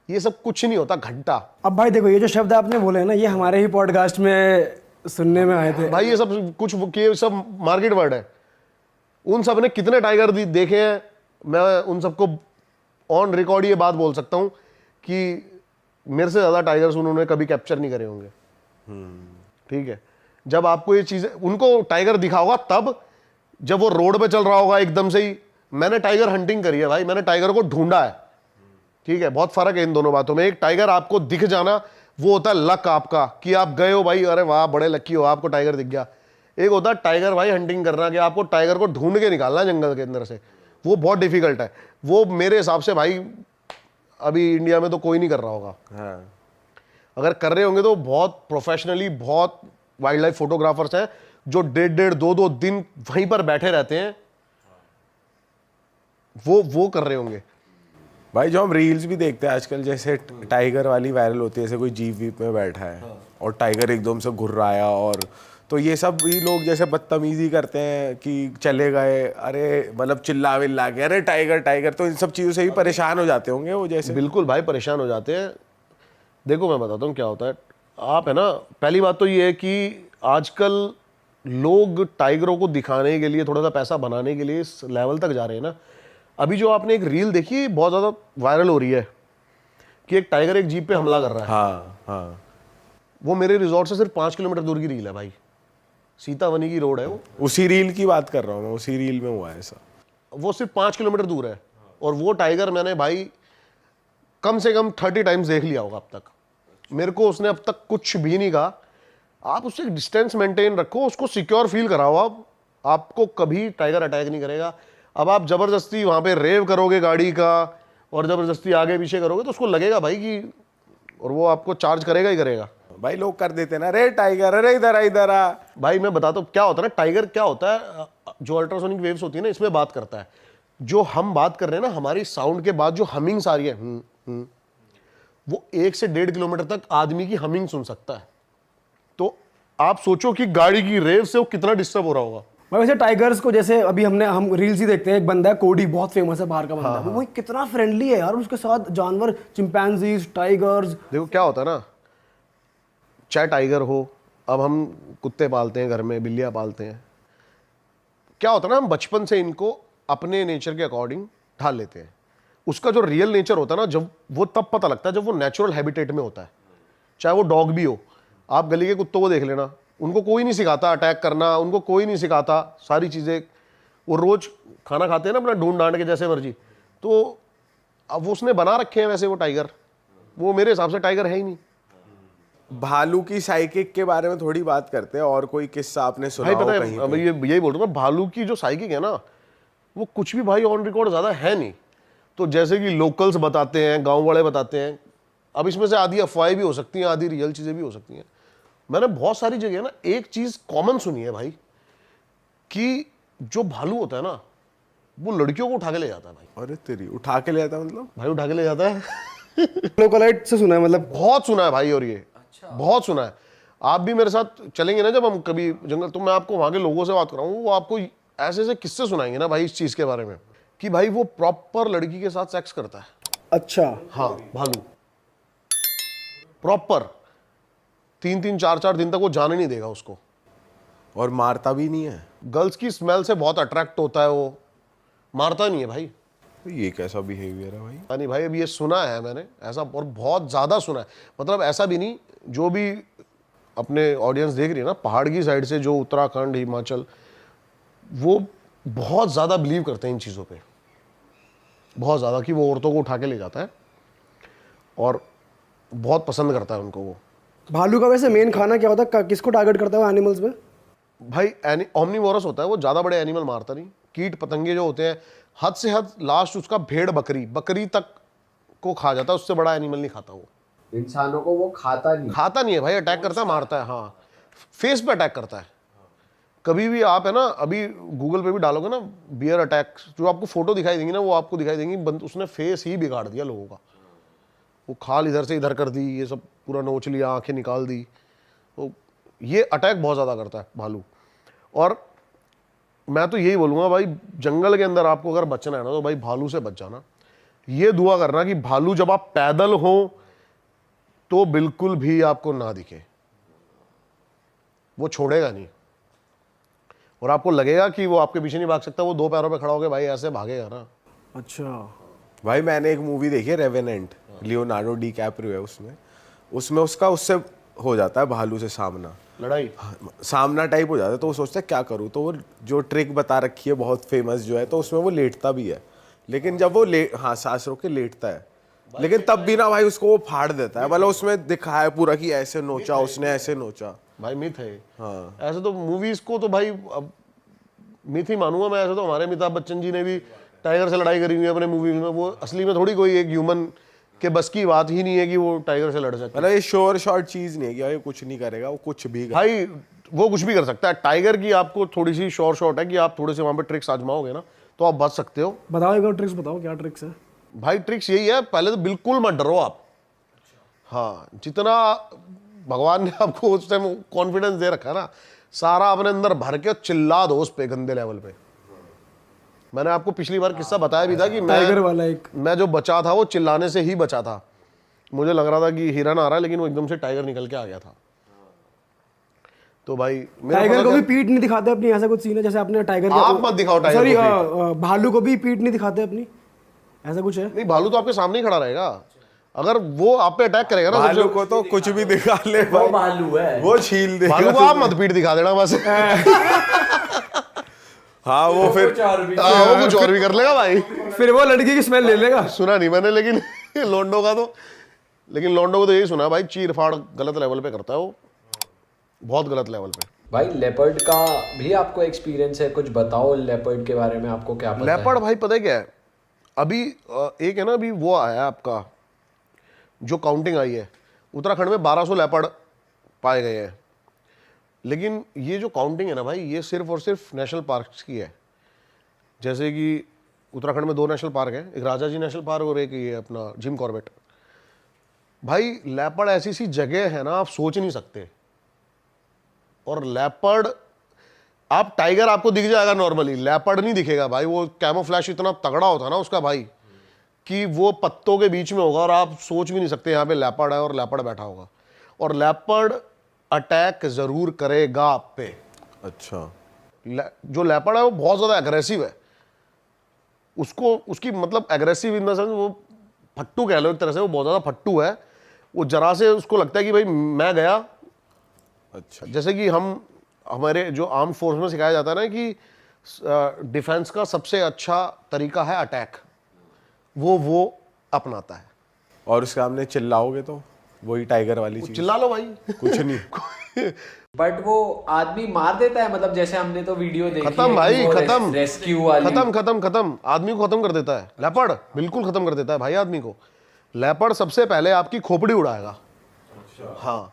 ये सब कुछ नहीं होता, घंटा। अब भाई देखो, ये जो शब्द आपने बोले हैं ना, ये हमारे ही पॉडकास्ट में सुनने में आए थे भाई, ये सब कुछ ये सब मार्केट वर्ड है। उन सब ने कितने टाइगर देखे हैं, मैं उन सबको ऑन रिकॉर्ड ये बात बोल सकता हूँ कि मेरे से ज़्यादा टाइगर्स उन्होंने कभी कैप्चर नहीं करे होंगे। ठीक है, जब आपको ये चीज़ें, उनको टाइगर दिखा होगा तब जब वो रोड पे चल रहा होगा एकदम से ही। मैंने टाइगर हंटिंग करी है भाई, मैंने टाइगर को ढूंढा है। ठीक है, बहुत फर्क है इन दोनों बातों में। एक टाइगर आपको दिख जाना वो होता है लक आपका, कि आप गए हो भाई, अरे वाह बड़े लकी हो, आपको टाइगर दिख गया। एक होता है टाइगर भाई हंटिंग करना, कि आपको टाइगर को ढूंढ के निकालना जंगल के अंदर से, वो बहुत डिफिकल्ट है। वो मेरे हिसाब से भाई अभी इंडिया में तो कोई नहीं कर रहा होगा। हाँ। अगर कर रहे होंगे तो बहुत प्रोफेशनली, बहुत वाइल्ड लाइफ फोटोग्राफर्स हैं जो 1.5 2 दिन वहीं पर बैठे रहते हैं, वो कर रहे होंगे। भाई जो हम रील्स भी देखते हैं आजकल, जैसे टाइगर वाली वायरल होती है, जैसे कोई जीप वीप में बैठा है और टाइगर एकदम से घुर रहा है, और तो ये सब भी लोग जैसे बदतमीजी करते हैं कि चले गए, अरे मतलब चिल्ला विल्ला के, अरे टाइगर टाइगर, तो इन सब चीज़ों से भी परेशान हो जाते होंगे वो। जैसे बिल्कुल भाई परेशान हो जाते हैं। देखो मैं बताता हूँ क्या होता है, आप है ना, पहली बात तो ये है कि आजकल लोग टाइगरों को दिखाने के लिए, थोड़ा सा पैसा बनाने के लिए इस लेवल तक जा रहे हैं ना। अभी जो आपने एक रील देखी बहुत ज़्यादा वायरल हो रही है कि एक टाइगर एक जीप पे हमला कर रहा है। हाँ हाँ, वो मेरे रिजॉर्ट से सिर्फ 5 किलोमीटर दूर की रील है भाई, सीतावनी की रोड है वो। उसी रील की बात कर रहा हूँ मैं, उसी रील में हुआ है ऐसा। वो सिर्फ 5 किलोमीटर दूर है, और वो टाइगर मैंने भाई कम से कम 30 टाइम्स देख लिया होगा अब तक। मेरे को उसने अब तक कुछ भी नहीं कहा। आप उससे डिस्टेंस मेंटेन रखो, उसको सिक्योर फील कराओ, आपको कभी टाइगर अटैक नहीं करेगा। अब आप जबरदस्ती वहां पे रेव करोगे गाड़ी का, और जबरदस्ती आगे पीछे करोगे, तो उसको लगेगा भाई कि और वो आपको चार्ज करेगा ही करेगा। भाई लोग कर देते ना, रे टाइगर, अरे इधर आ इधर आ। भाई मैं बताता हूँ क्या होता है ना, टाइगर क्या होता है, जो अल्ट्रासोनिक वेव्स होती है ना इसमें बात करता है। जो हम बात कर रहे हैं ना, हमारी साउंड के बाद जो हमिंग्स आ रही है, वो 1 से 1.5 किलोमीटर तक आदमी की हमिंग सुन सकता है। तो आप सोचो कि गाड़ी की रेव से वो कितना डिस्टर्ब हो रहा होगा। वैसे टाइगर्स को जैसे अभी हम रील्स ही देखते हैं, एक बंदा है कोडी, बहुत फेमस है बाहर का बंदा, वो कितना फ्रेंडली है यार, उसके साथ जानवर, चिंपैंजीज, टाइगर्स। देखो क्या होता है ना, चाहे टाइगर हो, अब हम कुत्ते पालते हैं घर में, बिल्लियां पालते हैं, क्या होता है ना, हम बचपन से इनको अपने नेचर के अकॉर्डिंग ढाल लेते हैं। उसका जो रियल नेचर होता है ना, जब वो तब पता लगता है जब वो नेचुरल हैबिटेट में होता है। चाहे वो डॉग भी हो, आप गली के कुत्तों को देख लेना, उनको कोई नहीं सिखाता अटैक करना, उनको कोई नहीं सिखाता सारी चीज़ें, वो रोज खाना खाते हैं ना अपना ढूंढ डांड के जैसे मर्जी। तो अब वो उसने बना रखे हैं वैसे वो टाइगर, वो मेरे हिसाब से टाइगर है ही नहीं। भालू की साइकिक के बारे में थोड़ी बात करते हैं, और कोई किस्सा आपने सुना भाई हो पता कहीं है, अब यही बोल रहा हूँ ना, भालू की जो साइकिक है ना, वो कुछ भी भाई ऑन रिकॉर्ड ज़्यादा है नहीं। तो जैसे कि लोकल्स बताते हैं, गांव वाले बताते हैं, अब इसमें से आधी अफवाहें भी हो सकती हैं, आधी रियल चीज़ें भी हो सकती हैं। मैंने बहुत सारी जगह ना एक चीज़ कॉमन सुनी है भाई, कि जो भालू होता है ना, वो लड़कियों को उठा के ले जाता है भाई। अरे तेरी, उठा के ले जाता है मतलब? भाई उठा के ले जाता है। लोकलाइट से सुना है, मतलब बहुत सुना है भाई, और ये बहुत सुना है। आप भी मेरे साथ चलेंगे ना जब हम कभी जंगल, तो मैं आपको वहां के लोगों से बात कराऊंगा, वो आपको ऐसे ऐसे किस्से सुनाएंगे ना भाई इस चीज के बारे में, कि भाई वो प्रॉपर लड़की के साथ सेक्स करता है। अच्छा, हाँ, भालू प्रॉपर 3-3, 4-4 दिन तक वो जाने नहीं देगा उसको, और मारता भी नहीं है? गर्ल्स की स्मेल से बहुत अट्रैक्ट होता है वो, मारता नहीं है भाई। ये कैसा बिहेवियर है भाई? पता नहीं भाई, अब ये सुना है मैंने ऐसा, और बहुत ज्यादा सुना है। मतलब ऐसा भी नहीं, जो भी अपने ऑडियंस देख रही है ना पहाड़ की साइड से, जो उत्तराखंड, हिमाचल, वो बहुत ज़्यादा बिलीव करते हैं इन चीज़ों पे, बहुत ज़्यादा, कि वो औरतों को उठा के ले जाता है और बहुत पसंद करता है उनको वो। भालू का वैसे मेन खाना क्या होता है, किसको टारगेट करता है एनिमल्स में? भाई ओमनीवोरस होता है वो, ज़्यादा बड़े एनिमल मारता नहीं, कीट पतंगे जो होते हैं, हद से हद लास्ट उसका भेड़ बकरी तक को खा जाता है, उससे बड़ा एनिमल नहीं खाता वो। इंसानों को वो खाता नहीं है भाई, अटैक करता है, मारता है। हाँ, फेस पे अटैक करता है। कभी भी आप है ना, अभी गूगल पे भी डालोगे ना बियर अटैक, जो आपको फोटो दिखाई देंगी ना, वो आपको दिखाई देंगी उसने फेस ही बिगाड़ दिया लोगों का। वो खाल इधर से इधर कर दी, ये सब पूरा नोच लिया, आंखें निकाल दी। तो ये अटैक बहुत ज़्यादा करता है भालू। और मैं तो यही बोलूँगा भाई, जंगल के अंदर आपको अगर बचना है ना, तो भाई भालू से बच जाना। ये दुआ करना कि भालू जब आप पैदल हो तो बिल्कुल भी आपको ना दिखे, वो छोड़ेगा नहीं, और आपको लगेगा कि वो आपके पीछे नहीं भाग सकता, वो 2 पैरों पे खड़ा होकर भाई ऐसे भागेगा ना। अच्छा भाई मैंने एक मूवी देखी है, रेवेनेंट, लियोनार्डो डी कैप्रियो है उसमें उसका उससे हो जाता है भालू से सामना, लड़ाई, सामना टाइप हो जाता है। तो वो सोचता है क्या करूँ, तो वो जो ट्रिक बता रखी है बहुत फेमस जो है, तो उसमें वो लेटता भी है, लेकिन जब वो सांस रोक के लेटता है, लेकिन तब भी ना भाई उसको वो फाड़ देता है। मतलब उसमें दिखाया पूरा कि ऐसे नोचा उसने, ऐसे नोचा। भाई मिथ है। हाँ, ऐसे तो मूवीज को तो भाई अब मिथ ही मानूंगा मैं। ऐसे तो हमारे अमिताभ बच्चन जी ने भी टाइगर से लड़ाई करी हुई है अपने मूवीज में। वो असली में थोड़ी कोई एक ह्यूमन के बस की बात ही नहीं है कि वो टाइगर से लड़ सकता है। मतलब ये श्योर शॉर्ट चीज नहीं है कि भाई कुछ नहीं करेगा, वो कुछ भी भाई वो कुछ भी कर सकता है। टाइगर की आपको थोड़ी सी श्योर शॉट है कि आप थोड़े से वहां पे ट्रिक्स आजमाओगे ना तो आप बच सकते हो। बताओ एक बार ट्रिक्स बताओ, क्या ट्रिक्स है? भाई ट्रिक्स यही है, पहले तो बिल्कुल मत डरो आप। हाँ, जितना भगवान ने आपको उस टाइम कॉन्फिडेंस दे रखा है ना, सारा अपने अंदर भर के चिल्ला दो उस पे गंदे लेवल पे। मैंने आपको पिछली बार किस्सा बताया भी था कि टाइगर वाला एक, मैं जो बचा था वो चिल्लाने से ही बचा था। मुझे लग रहा था कि हिरन आ रहा है, लेकिन वो एकदम से टाइगर निकल के आ गया था। तो भाई टाइगर को भी पीठ नहीं दिखाते अपनी, ऐसा कुछ सीन है जैसे आपने टाइगर आप मत दिखाओ टाइगर सॉरी को भालू को भी पीठ नहीं दिखाते अपनी, ऐसा कुछ है? नहीं, भालू तो आपके सामने ही खड़ा रहेगा। अगर वो आप पे अटैक करेगा ना, भालू को तो कुछ भी दिखा ले वो भालू है, वो छील देगा। भालू को आप मत पीठ दिखा देना बस। हाँ वो फिर वो कुछ और भी कर लेगा भाई। फिर वो लड़की की स्मेल ले लेगा। सुना नहीं मैंने, लेकिन लोंडो का तो, लेकिन लोंडो को तो यही सुना भाई, चीर फाड़ गलत लेवल पे करता है वो, बहुत गलत लेवल पे। भाई लेपर्ड का भी आपको एक्सपीरियंस है, कुछ बताओ लेपर्ड के बारे में, आपको क्या पता है? लेपर्ड भाई पता है क्या है, अभी एक है ना, अभी वो आया आपका जो काउंटिंग आई है, उत्तराखंड में 1200 लेपर्ड पाए गए हैं। लेकिन ये जो काउंटिंग है ना भाई, ये सिर्फ और सिर्फ नेशनल पार्क्स की है। जैसे कि उत्तराखंड में 2 नेशनल पार्क हैं, एक राजाजी नेशनल पार्क और एक ये अपना जिम कॉर्बेट। भाई लेपर्ड ऐसी सी जगह है ना, आप सोच नहीं सकते। और लेपर्ड, आप टाइगर आपको दिख जाएगा नॉर्मली, लेपर्ड नहीं दिखेगा भाई। वो कैमोफ्लैश इतना तगड़ा होता ना उसका भाई, कि वो पत्तों के बीच में होगा और आप सोच भी नहीं सकते यहाँ पे लेपर्ड है और लेपर्ड बैठा होगा। और लेपर्ड अटैक जरूर करेगा आप पे। अच्छा, जो लेपर्ड है वो बहुत ज्यादा एग्रेसिव है। उसको उसकी मतलब एग्रेसिव इन द सेंस, वो फट्टू कह लो एक तरह से, वो बहुत ज्यादा फट्टू है। वो जरा से उसको लगता है कि भाई मैं गया। अच्छा, जैसे कि हमारे जो आर्म फोर्स में सिखाया जाता है ना कि डिफेंस का सबसे अच्छा तरीका है अटैक, वो अपनाता है। और उसके सामने चिल्लाओगे तो वही टाइगर वाली चीज, चिल्ला लो भाई, कुछ नहीं। बट वो आदमी मार देता है, मतलब जैसे हमने तो वीडियो देखी खत्म है भाई, कि वो खत्म, रेस्क्यू वाली। खत्म आदमी को खत्म कर देता है लेपर्ड, बिल्कुल खत्म कर देता है भाई आदमी को। लेपर्ड सबसे पहले आपकी खोपड़ी उड़ाएगा। हाँ,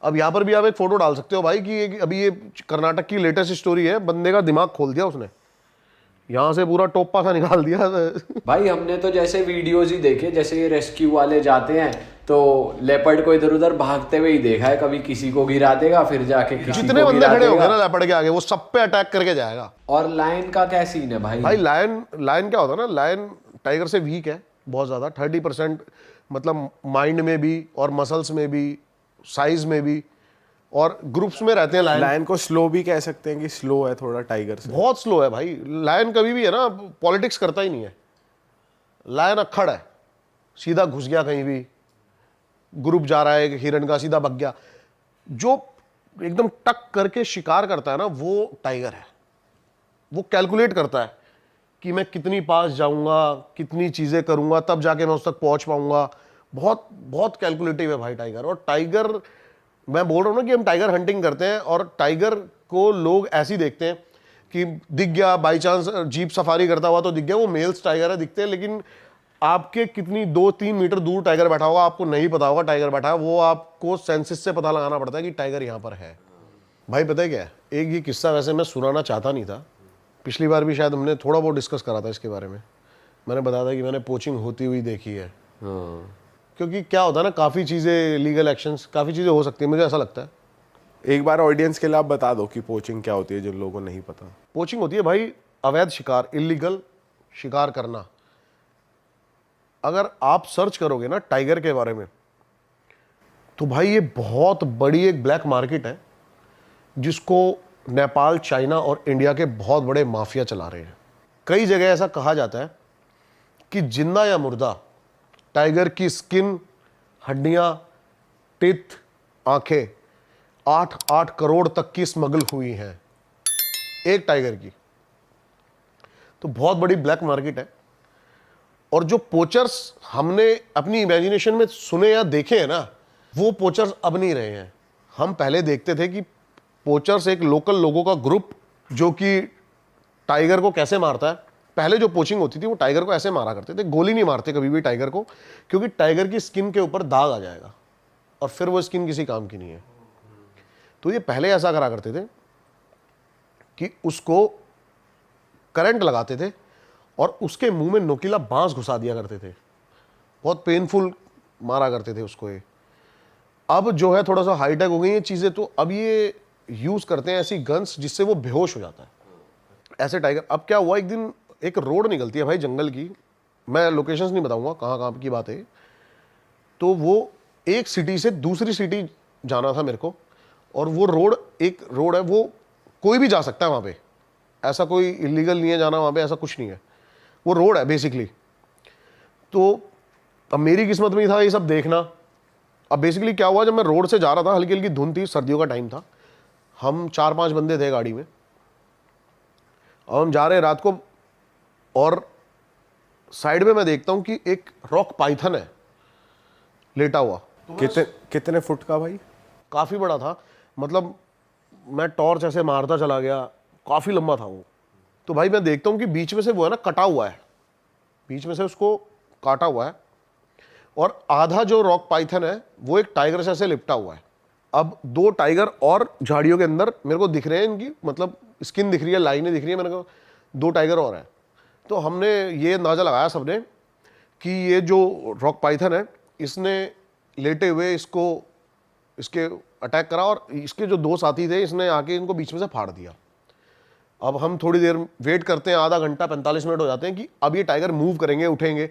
अब यहाँ पर भी आप एक फोटो डाल सकते हो भाई कि अभी ये कर्नाटक की लेटेस्ट स्टोरी है, बंदे का दिमाग खोल दिया उसने, यहाँ से पूरा टोपा सा निकाल दिया। भाई हमने तो जैसे वीडियोज ही देखे, जैसे ये रेस्क्यू वाले जाते हैं तो लेपर्ड को इधर उधर भागते हुए ही देखा है, कभी किसी को गिरा देगा, फिर जाके किसी जितने को बंदे गिरा खड़े होंगे देगा। ना लेपर्ड के आगे, वो सब पे अटैक करके जाएगा। और लायन का क्या सीन है भाई? भाई लायन क्या होता है ना, लायन टाइगर से वीक है बहुत ज्यादा, 30%, मतलब माइंड में भी और मसल्स में भी, साइज में भी, और ग्रुप्स में रहते हैं लायन। लायन को स्लो भी कह सकते हैं कि स्लो है थोड़ा टाइगर से। बहुत स्लो है भाई लायन, कभी भी है ना पॉलिटिक्स करता ही नहीं है। लायन अक्खड़ है, सीधा घुस गया कहीं भी, ग्रुप जा रहा है हिरन का, सीधा भग गया। जो एकदम टक करके शिकार करता है ना, वो टाइगर है। वो कैलकुलेट करता है कि मैं कितनी पास जाऊंगा, कितनी चीजें करूंगा, तब जाके मैं उस तक पहुंच पाऊंगा। बहुत बहुत कैलकुलेटिव है भाई टाइगर। और टाइगर, मैं बोल रहा हूं ना कि हम टाइगर हंटिंग करते हैं, और टाइगर को लोग ऐसे ही देखते हैं कि दिख गया, बाई चांस जीप सफारी करता हुआ तो दिख गया, वो मेल्स टाइगर है दिखते हैं। लेकिन आपके कितनी 2-3 मीटर दूर टाइगर बैठा होगा आपको नहीं पता होगा टाइगर बैठा है। वो आपको सेंसिस से पता लगाना पड़ता है कि टाइगर यहाँ पर है। भाई पता है क्या है, एक ये किस्सा वैसे मैं सुनाना चाहता नहीं था, पिछली बार भी शायद हमने थोड़ा बहुत डिस्कस करा था इसके बारे में। मैंने बताया था कि मैंने पोचिंग होती हुई देखी है। क्योंकि क्या होता है ना, काफ़ी चीज़ें, लीगल एक्शंस, काफ़ी चीज़ें हो सकती है, मुझे ऐसा लगता है। एक बार ऑडियंस के लिए आप बता दो कि पोचिंग क्या होती है, जिन लोगों को नहीं पता। पोचिंग होती है भाई अवैध शिकार, इलीगल शिकार करना। अगर आप सर्च करोगे ना टाइगर के बारे में, तो भाई ये बहुत बड़ी एक ब्लैक मार्केट है, जिसको नेपाल, चाइना और इंडिया के बहुत बड़े माफिया चला रहे हैं। कई जगह ऐसा कहा जाता है कि जिंदा या मुर्दा टाइगर की स्किन, हड्डियां, टिथ, आंखें 8-8 करोड़ तक की स्मगल हुई हैं एक टाइगर की। तो बहुत बड़ी ब्लैक मार्केट है। और जो पोचर्स हमने अपनी इमेजिनेशन में सुने या देखे हैं ना, वो पोचर्स अब नहीं रहे हैं। हम पहले देखते थे कि पोचर्स एक लोकल लोगों का ग्रुप जो कि टाइगर को कैसे मारता है। पहले जो पोचिंग होती थी वो टाइगर को ऐसे मारा करते थे, गोली नहीं मारते कभी भी टाइगर को, क्योंकि टाइगर की स्किन के ऊपर दाग आ जाएगा और फिर वो स्किन किसी काम की नहीं है। तो ये पहले ऐसा करा करते थे कि उसको करंट लगाते थे और उसके मुंह में नोकीला बांस घुसा दिया करते थे, बहुत पेनफुल मारा करते थे उसको। ये अब जो है थोड़ा सा हाईटेक हो गई ये चीज़ें, तो अब ये यूज़ करते हैं ऐसी गन्स जिससे वो बेहोश हो जाता है ऐसे टाइगर। अब क्या हुआ, एक दिन एक रोड निकलती है भाई जंगल की, मैं लोकेशंस नहीं बताऊंगा कहाँ कहाँ की बात है। तो वो एक सिटी से दूसरी सिटी जाना था मेरे को, और वो रोड, एक रोड है, वो कोई भी जा सकता है वहाँ पे, ऐसा कोई इलीगल नहीं है जाना वहाँ पे, ऐसा कुछ नहीं है, वो रोड है बेसिकली। तो अब मेरी किस्मत में ही था ये सब देखना। अब बेसिकली क्या हुआ, जब मैं रोड से जा रहा था, हल्की हल्की धुंध थी, सर्दियों का टाइम था, हम 4-5 बंदे थे गाड़ी में, और हम जा रहे हैं रात को, और साइड में मैं देखता हूं कि एक रॉक पाइथन है लेटा हुआ। कितने फुट का भाई? काफी बड़ा था, मतलब मैं टॉर्च ऐसे मारता चला गया, काफी लंबा था वो। तो भाई मैं देखता हूं कि बीच में से वो है ना कटा हुआ है, बीच में से उसको काटा हुआ है, और आधा जो रॉक पाइथन है वो एक टाइगर से ऐसे लिपटा हुआ है। अब 2 टाइगर और झाड़ियों के अंदर मेरे को दिख रहे हैं, इनकी मतलब स्किन दिख रही है, लाइनें दिख रही है, मैंने कहा 2 टाइगर और हैं। तो हमने ये अंदाज़ा लगाया सबने कि ये जो रॉक पाइथन है इसने लेटे हुए इसके अटैक करा और इसके जो 2 साथी थे इसने आके इनको बीच में से फाड़ दिया। अब हम थोड़ी देर वेट करते हैं, आधा घंटा 45 मिनट हो जाते हैं कि अब ये टाइगर मूव करेंगे, उठेंगे।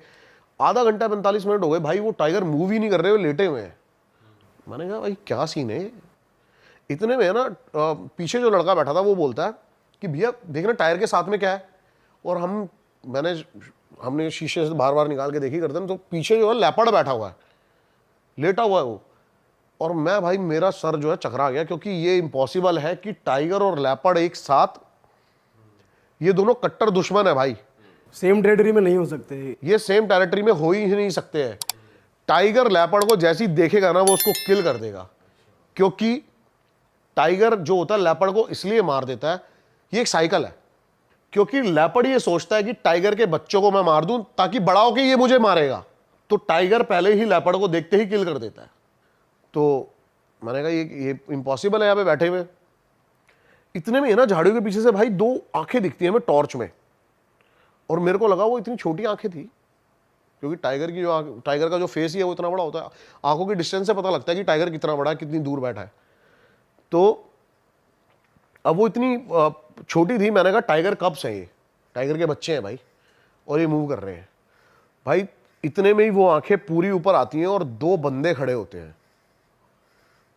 आधा घंटा 45 मिनट हो गए भाई, वो टाइगर मूव ही नहीं कर रहे, वो लेटे हुए हैं। मैंने कहा भाई क्या सीन है। इतने में ना पीछे जो लड़का बैठा था वो बोलता है कि भैया देखना टायर के साथ में क्या है। और हमने शीशे से बार बार निकाल के देखी करते हैं तो पीछे जो है लेपर्ड बैठा हुआ है, लेटा हुआ है वो। और मैं भाई मेरा सर जो है चकरा गया, क्योंकि ये इम्पॉसिबल है कि टाइगर और लेपर्ड एक साथ, ये दोनों कट्टर दुश्मन है भाई, सेम टेरिटरी में नहीं हो सकते, ये सेम टेरिटरी में हो ही नहीं सकते हैं। टाइगर लेपर्ड को जैसे ही देखेगा ना वो उसको किल कर देगा, क्योंकि टाइगर जो होता है लेपर्ड को इसलिए मार देता है, ये एक साइकिल है। क्योंकि लेपर्ड ये सोचता है कि टाइगर के बच्चों को मैं मार दूं ताकि बड़ा होकर ये मुझे मारेगा, तो टाइगर पहले ही लेपर्ड को देखते ही किल कर देता है। तो मैंने कहा ये इम्पॉसिबल है यहाँ पे बैठे हुए। इतने में ना झाड़ियों के पीछे से भाई 2 आंखें दिखती हैं हमें टॉर्च में, और मेरे को लगा वो इतनी छोटी आंखें थी, क्योंकि टाइगर का जो फेस ही है वो इतना बड़ा होता है, आंखों की डिस्टेंस से पता लगता है कि टाइगर कितना बड़ा है, कितनी दूर बैठा है। तो अब वो इतनी छोटी थी, मैंने कहा टाइगर कब्स हैं, ये टाइगर के बच्चे हैं भाई, और ये मूव कर रहे हैं भाई। इतने में ही वो आंखें पूरी ऊपर आती हैं और 2 बंदे खड़े होते हैं,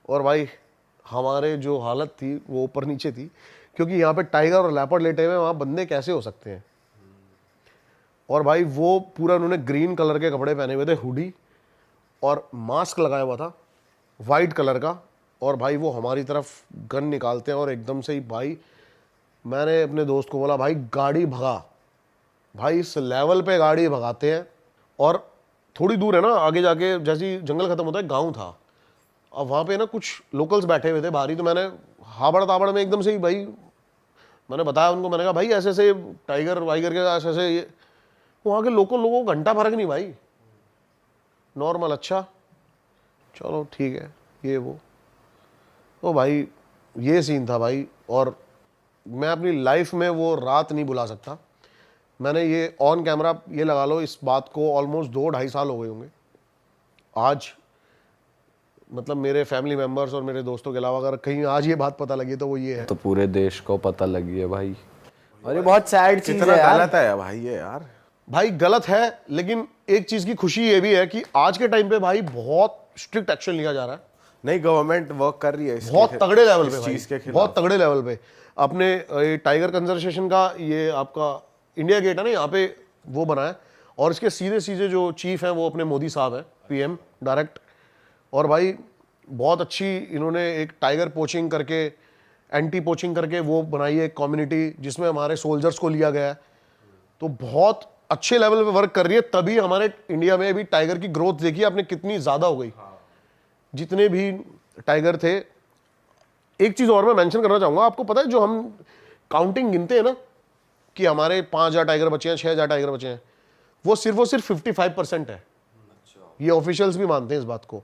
और भाई हमारे जो हालत थी वो ऊपर नीचे थी, क्योंकि यहाँ पे टाइगर और लेपर्ड लेटे हुए, वहाँ बंदे कैसे हो सकते हैं। और भाई वो पूरा उन्होंने ग्रीन कलर के कपड़े पहने हुए थे, हुडी और मास्क लगाया हुआ था वाइट कलर का, और भाई वो हमारी तरफ गन निकालते हैं और एकदम से ही भाई मैंने अपने दोस्त को बोला भाई गाड़ी भगा, भाई इस लेवल पे गाड़ी भगाते हैं। और थोड़ी दूर है ना आगे जाके, जैसे जंगल खत्म होता है गांव था, अब वहाँ पे ना कुछ लोकल्स बैठे हुए थे बाहरी, तो मैंने हाबड़ ताबड़ में एकदम से ही भाई मैंने बताया उनको, मैंने कहा भाई ऐसे ऐसे टाइगर वाइगर के ऐसे ऐसे, ये वहाँ के लोकल लोगों को घंटा फर्क नहीं भाई, नॉर्मल, अच्छा चलो ठीक है ये वो। तो भाई ये सीन था भाई, और मैं अपनी लाइफ में वो रात नहीं भुला सकता। मैंने ये ऑन कैमरा ये लगा लो, इस बात को ऑलमोस्ट 2-2.5 साल हो गए होंगे आज। मतलब मेरे फैमिली मेंबर्स और मेरे दोस्तों के अलावा अगर कहीं आज ये बात पता लगी तो वो ये है। तो पूरे देश को पता लगी है भाई, और ये बहुत सैड चीज कितना है यार। गलत है भाई ये यार। भाई गलत है, लेकिन एक चीज की खुशी ये भी है कि आज के टाइम पे भाई बहुत स्ट्रिक्ट एक्शन लिया जा रहा है। नहीं, गवर्नमेंट वर्क कर रही है बहुत तगड़े लेवल पे चीज के भाई, खिलाफ। बहुत तगड़े लेवल पे। अपने टाइगर कंजर्वेशन का ये आपका इंडिया गेट है ना, यहाँ पे वो बना है, और इसके सीधे सीधे जो चीफ हैं वो अपने मोदी साहब हैं, पीएम डायरेक्ट। और भाई बहुत अच्छी इन्होंने एक टाइगर पोचिंग करके, एंटी पोचिंग करके वो बनाई है एक कम्युनिटी, जिसमें हमारे सोल्जर्स को लिया गया है। तो बहुत अच्छे लेवल पे वर्क कर रही है, तभी हमारे इंडिया में भी टाइगर की ग्रोथ देखिए आपने कितनी ज्यादा हो गई। जितने भी टाइगर थे, एक चीज और मैं मेंशन करना चाहूंगा, आपको पता है जो हम काउंटिंग गिनते हैं ना कि हमारे 5,000 टाइगर बचे हैं, 6,000 टाइगर बचे हैं, वो सिर्फ 55% है। ये ऑफिशियल्स भी मानते हैं इस बात को।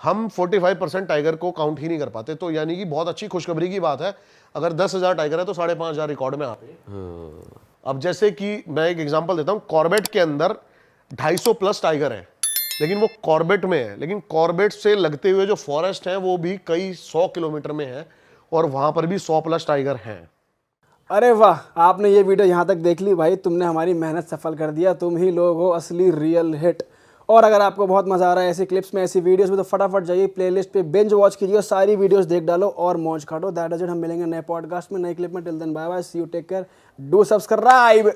हम 45% टाइगर को काउंट ही नहीं कर पाते। तो यानी कि बहुत अच्छी खुशखबरी की बात है, अगर 10,000 टाइगर है तो 5,500 रिकॉर्ड में आते हैं। अब जैसे कि मैं एक एग्जांपल देता हूं, कॉर्बेट के अंदर 250 प्लस टाइगर है, लेकिन वो कॉर्बेट में है, लेकिन कॉर्बेट से लगते हुए जो फॉरेस्ट है वो भी कई 100 किलोमीटर में है, और वहां पर भी 100 प्लस टाइगर हैं। अरे वाह, आपने ये वीडियो यहाँ तक देख ली भाई, तुमने हमारी मेहनत सफल कर दिया। तुम ही लोग हो असली रियल हिट। और अगर आपको बहुत मजा आ रहा है ऐसी क्लिप्स में, ऐसी वीडियोस में, तो फटाफट जाइए प्लेलिस्ट पे बिंज वॉच कीजिए, सारी वीडियोस देख डालो और मौज काटो। That is it. हम मिलेंगे नए पॉडकास्ट में, नए क्लिप में। Till then bye bye, see you, take care, do subscribe.